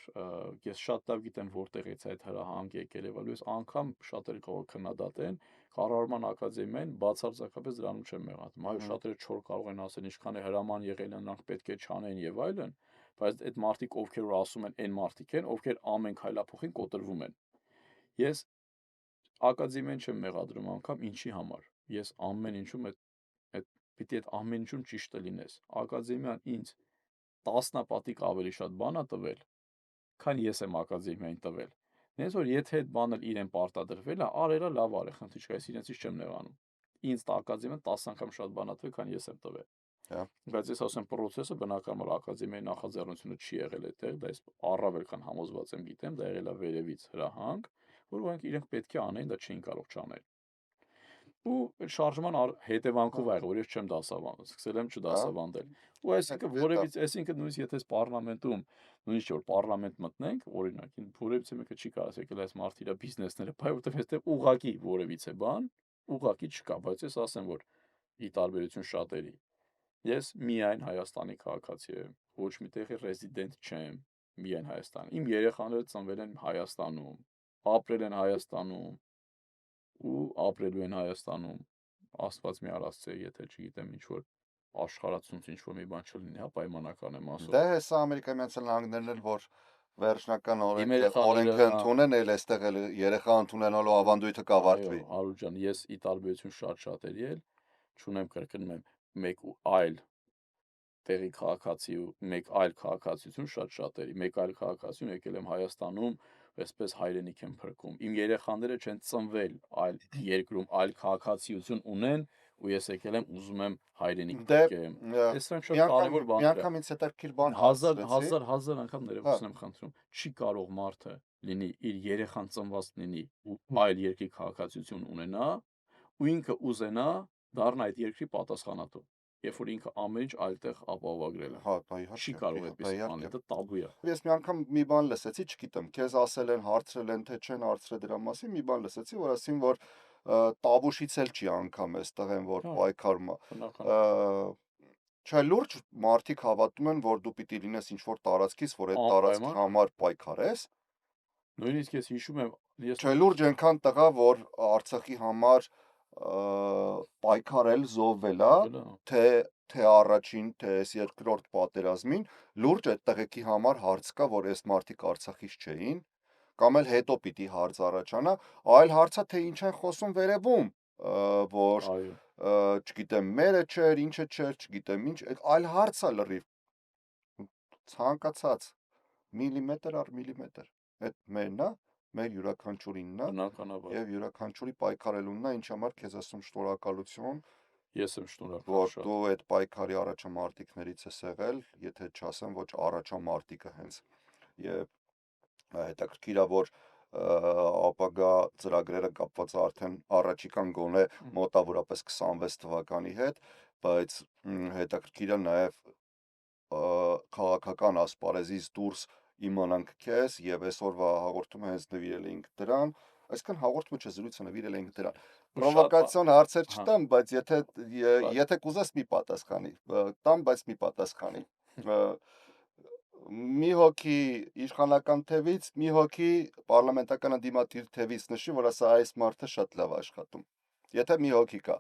ես շատ լավ գիտեմ որտեղից այդ հրահանգ եկել է, որ ես անգամ շատերը կարող քննադատեն, կառավարման ակադեմիային բացարձակապես դրանում չեմ մեղադրում, այո, շատերը չոր կարող են ասել ինչքան է հրաման եղել, նրանք պետք է չանեն եւ այլն, բայց այդ մարդիկ, ովքեր որ ասում են, այն մարդիկ են, ովքեր ամեն քայլափոխին կոտրվում են։ Ես ակադեմիային չեմ մեղադրում անգամ ինչի համար։ Ես ամեն ինչում այդ պիտի այդ ամեն ինչում ճիշտը լինես։ Ակադեմիան ինձ տասնապատիկ ավելի շատ բան է տվել, քան ես եմ ակադեմիային տվել։ Նենց որ եթե այդ բանը իրեն պարտադրվել է, արելա լավ արել, խնդիր չկա, ես իրենցից չեմ նեղանում։ Ինձ ակադեմիան 10 անգամ շատ բան է տվել, քան ես եմ տվել։ Հա։ Բայց ես ասեմ պրոցեսը բնականաբար ակադեմիայի նախաձեռնությունը չի եղել այդտեղ, դա ես առավել քան համոզված եմ գիտեմ, դա եղել է վերևից հրահանգ, որ որանք իրենք պետք է անեն, դա չէին կարող չանել։ Ու այդ շարժման հետևանքով ա եղել, որ ես չեմ դասավանդել, սկսել եմ չդասավանդել։ Ու այսինքն նույնիսկ եթե պարլամենտում, նույնիսկ որ պարլամենտ մտնենք, օրինակ, որևիցե մեկը չի կարաս եկել այս մարդի իր բիզնեսները, բայ որտեվ այստեղ ուղակի որևիցե բան, ուղակի չկա, բայց ես ասեմ, որ ի տարբերություն շատերի, ես միայն Հայաստանի քաղաքացի եմ, ոչ մի տեղի ռեզիդենտ չեմ, միայն Հայաստանի։ Իմ երեխաները ծնվել են Հայաստանում, ապրել են Հայաստանում ու ապրելու են Հայաստանում, Աստված մի արասցե, եթե չգիտեմ ինչ որ աշխարհացունց ինչ որ մի բան չլինի, հա պայմանական եմ ասում։ Դե հեսա Ամերիկայի Միացյալ Նահանգներն էլ որ վերջնական Իմ երեխաները, օրենքը ընդունեն, էլ այստեղ էլ երեխա ընդունենալու ավանդույթը կավարտվի։ այո, Հարություն ջան, ես ի տարբերություն շատերի էլ չունեմ կրկնում եմ մեկ ու այլ տեղի քաղաքացի ու մեկ այլ քաղաքացիություն շատերի, մեկ այլ քաղաքացիություն եկել եմ Հայաստանում, այսպես հայրենիք եմ փրկում։ Իմ երեխաները չեն ծնվել այլ երկրում, այլ քաղաքացիություն ունեն ու ես եկել եմ ուզում եմ հայրենիք Դե փրկեմ։ Այս շատ կարևոր բան մի է։ անգամ ինձ հետաքրքիր բան Հազար անգամ ներողություն եմ խնդրում։ Չի կարող մարդը լինի իր երեխան ծնված լինի ու այլ երկրի քաղաքացիություն ունենա ու ինքը ուզենա դառնա այդ երկրի պատասխանատու։ Երբ որ ինքը ամեն ինչ այլտեղ ապահովագրել է։ Հա, դա իհարկե։ Չի կարող այդպես բան, դա տաբու է։ Ես մի անգամ մի բան լսեցի, չգիտեմ, քեզ ասել են, հարցրել են, թե չեն հարցրել դրա մասին, մի բան լսեցի, որ ասին, որ տաբուշից էլ չի անգամ էստեղ են, որ պայքարում է։ Չէ, լուրջ մարդիկ հավատում են, որ դու պիտի լինես ինչ-որ տարածքից, որ այդ տարածքի համար պայքարես։ Նույնիսկ ես հիշում եմ, Չէ, լուրջ այնքան տղա, որ Արցախի համար պայքարել, զոհվել է, թե առաջին, թե երկրորդ պատերազմին, լուրջ այդ տղեկի համար հարց կա, որ այս մարդիկ Արցախից չէին, կամ էլ հետո պիտի հարց առաջանա, այլ հարցը թե ինչ են խոսում վերևում, որ չգիտեմ, մերը չէր, ինչը չէր, չգիտեմ ինչ, այլ հարց է լրիվ, ցանկացած միլիմետր առ միլիմետր, այդ մերն է, մեր յուրաքանչյուրինն է, եւ յուրաքանչյուրի պայքարելունն է, ինչ համար քեզ ասում շնորհակալություն։ Ես եմ շնորհակալ, որ դու այդ պայքարի առաջամարտիկներից ես եղել, եթե չասեմ, ոչ առաջամարտիկը հենց։ Եվ հետաքրքիր է, որ ապագա ծրագրերը կապված արդեն առաջիկան գոնե մոտավորապես 26 թվականի հետ, բայց հետաքրքիր է նաև քաղաքական ասպարեզից դուրս իմանանք քեզ եւ այսօրվա հաղորդումը հենց նվիրել էինք դրան, այսքան հաղորդումը չզրույցը նվիրել էինք դրան։ Պրովոկացիոն հարցեր չտամ, բայց եթե կուզես մի պատասխանի, տամ, բայց մի պատասխանի։ Մի հոգի իշխանական թևից, մի հոգի պարլամենտական ընդդիմադիր թևից նշի, որ ասա այս մարդը շատ լավ աշխատում։ Եթե մի հոգի կա։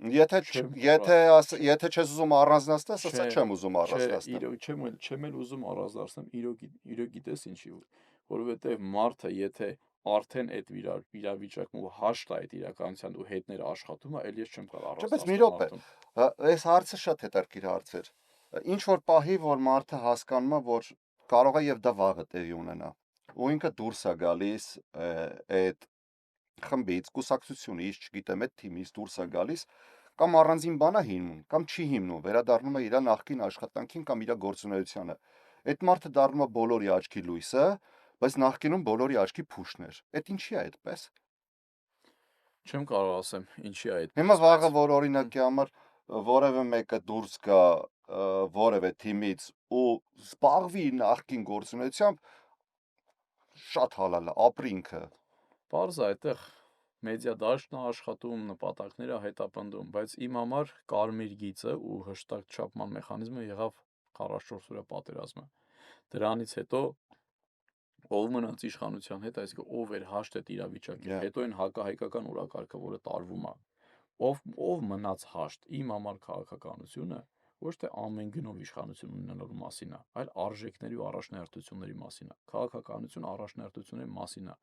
Եթե չես ուզում առանձնացնես, ասա չեմ ուզում առանձնացնել։ Չեմ էլ ուզում առանձնացնել, իրոք գիտես ինչի, որովհետև մարդը եթե արդեն այդ իրավիճակում ու հաշտ է այդ իրականության ու հետները աշխատում է, էլ ես չեմ կարող առանձնացնել։ Բայց մի րոպե, այս հարցը շատ հետաքրքիր հարց էր։ Ինչ որ պահի, որ մարդը հասկանում է, որ կարող է եւ դա վաղը տեղի ունենա, ու ինքը դուրս է գալիս այդ խմբից, կուսակցությունից, չգիտեմ, այդ թիմից դուրս է գալիս, կամ առանձին բան է հիմնում, կամ չի հիմնում, վերադառնում է իր նախկին աշխատանքին կամ իր գործունեությանը։ Այդ մարդը դառնում է բոլորի աչքի լույսը, բայց նախկինում բոլորի աչքի փուշն էր։ Այդ ինչի է այդպես։ Չեմ կարող ասեմ, ինչի է այդպես։ Հիմա վաղը որ օրինակի համար որևէ մեկը դուրս գա որևէ թիմից ու զբաղվի նախկին գործունեությամբ, շատ հալալ է, ապրի ինքը։ Պարզ է, այդտեղ մեդիա դաշտն է աշխատում, նպատակները հետապնդում, բայց իմ համար կարմիր գիծը ու հստակ չափման մեխանիզմը եղավ 44 օրյա պատերազմը։ Դրանից հետո ով մնաց իշխանության հետ, այսինքն ով էր հաշտ այդ իրավիճակին, հետո այն հակահայկական օրակարգը, որը տարվում է, ով մնաց հաշտ, իմ համար քաղաքականությունը ոչ թե ամեն գնով իշխանություն ունենալու մասին է, այլ արժեքների ու առաջնահերթությունների մասին է։ Քաղաքականություն առաջնահերթությունների մասին է։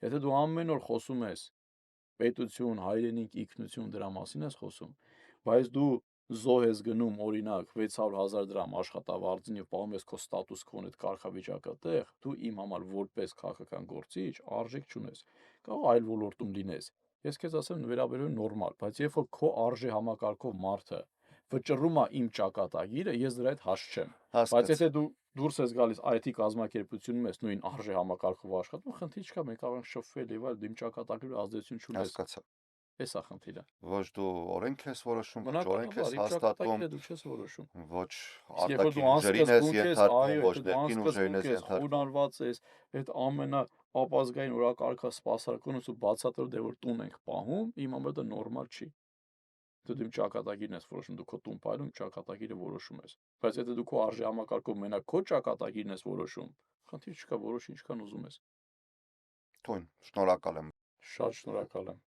Եթե դու ամեն օր խոսում ես պետություն, հայրենիք, ինքնություն դրա մասին ես խոսում, բայց դու զոհ ես գնում օրինակ 600,000 դրամ աշխատավարձին եւ պահում ես քո ստատուս քոն այդ կարգավիճակը տեղ, դու իմ համար որպես քաղաքական գործիչ արժեք չունես։ Կարող այլ ոլորտում լինես։ Ես քեզ ասեմ վերաբերում նորմալ, բայց երբ որ քո արժե համակարգով մարդը վճռում է իմ ճակատագիրը, ես դրա հետ հաշտ չեմ։ Բայց եթե դու դուրս ես գալիս IT կազմակերպությունում ես նույն արժե համակարգով աշխատում, խնդիր չկա, մենք կարող ենք շփվել եւ այլ, դու իմ ճակատագրի ազդեցություն չունես։ Հասկացա։ Էս է խնդիրը։ Ոչ դու օրենք ես որոշում, ոչ օրենք Բնականաբար, ես իմ հաստատվում, ճակատագիրը դու չես որոշում։ ոչ Իսկ երբ որ դու արտաքին ուժերին ես անսկզբունք ես, ենթարկվում, այո, ոչ եթե դու ներքին ուժերին անսկզբունք ես ես, ենթարկվում։ խոնարհված ես, այդ ամենա ապազգային օրակարգը սպասարկում ես ու բացատրում դե որ տուն ենք պահում, իմ համար դա նորմալ չի։ Դու իմ ճակատագիրն ես որոշում, դու քո տուն պահում ճակատագիրը որոշում ես։ Բայց եթե դու քո արժե համակարգով մենակ քո ճակատագիրն ես որոշում, խնդիր չկա, որոշ ինչքան ուզում ես։ Թույն, շնորհակալ եմ։ Շատ շնորհակալ եմ։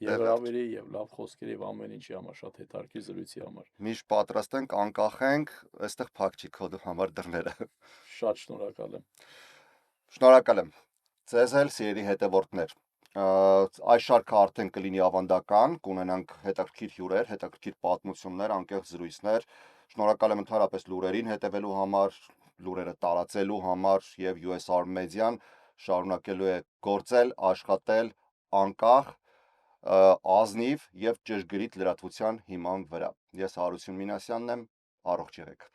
Եվ Դե վերջ։ հրավերի եւ լավ խոսքերի եւ ամեն ինչի համար, շատ հետաքրքիր զրույցի համար։ Միշտ պատրաստ ենք, անկախենք, այստեղ փակ չի քո համար դռները։ Շատ շնորհակալ եմ։ Շնորհակալ եմ։ Ձեզ էլ սիրելի հետևորդներ։ Այս շարքը արդեն կլինի ավանդական, կունենանք հետաքրքիր հյուրեր, հետաքրքիր պատմություններ, անկեղծ զրույցներ։ Շնորհակալ եմ ընդհանրապես լուրերին հետևելու համար, լուրերը տարածելու համար եւ USR Media-ն շարունակելու է գործել, աշխատել անկախ, ազնիվ եւ ճշգրիտ լրատվության հիման վրա։ Ես Հարություն Մինասյանն եմ, առողջ եղեք։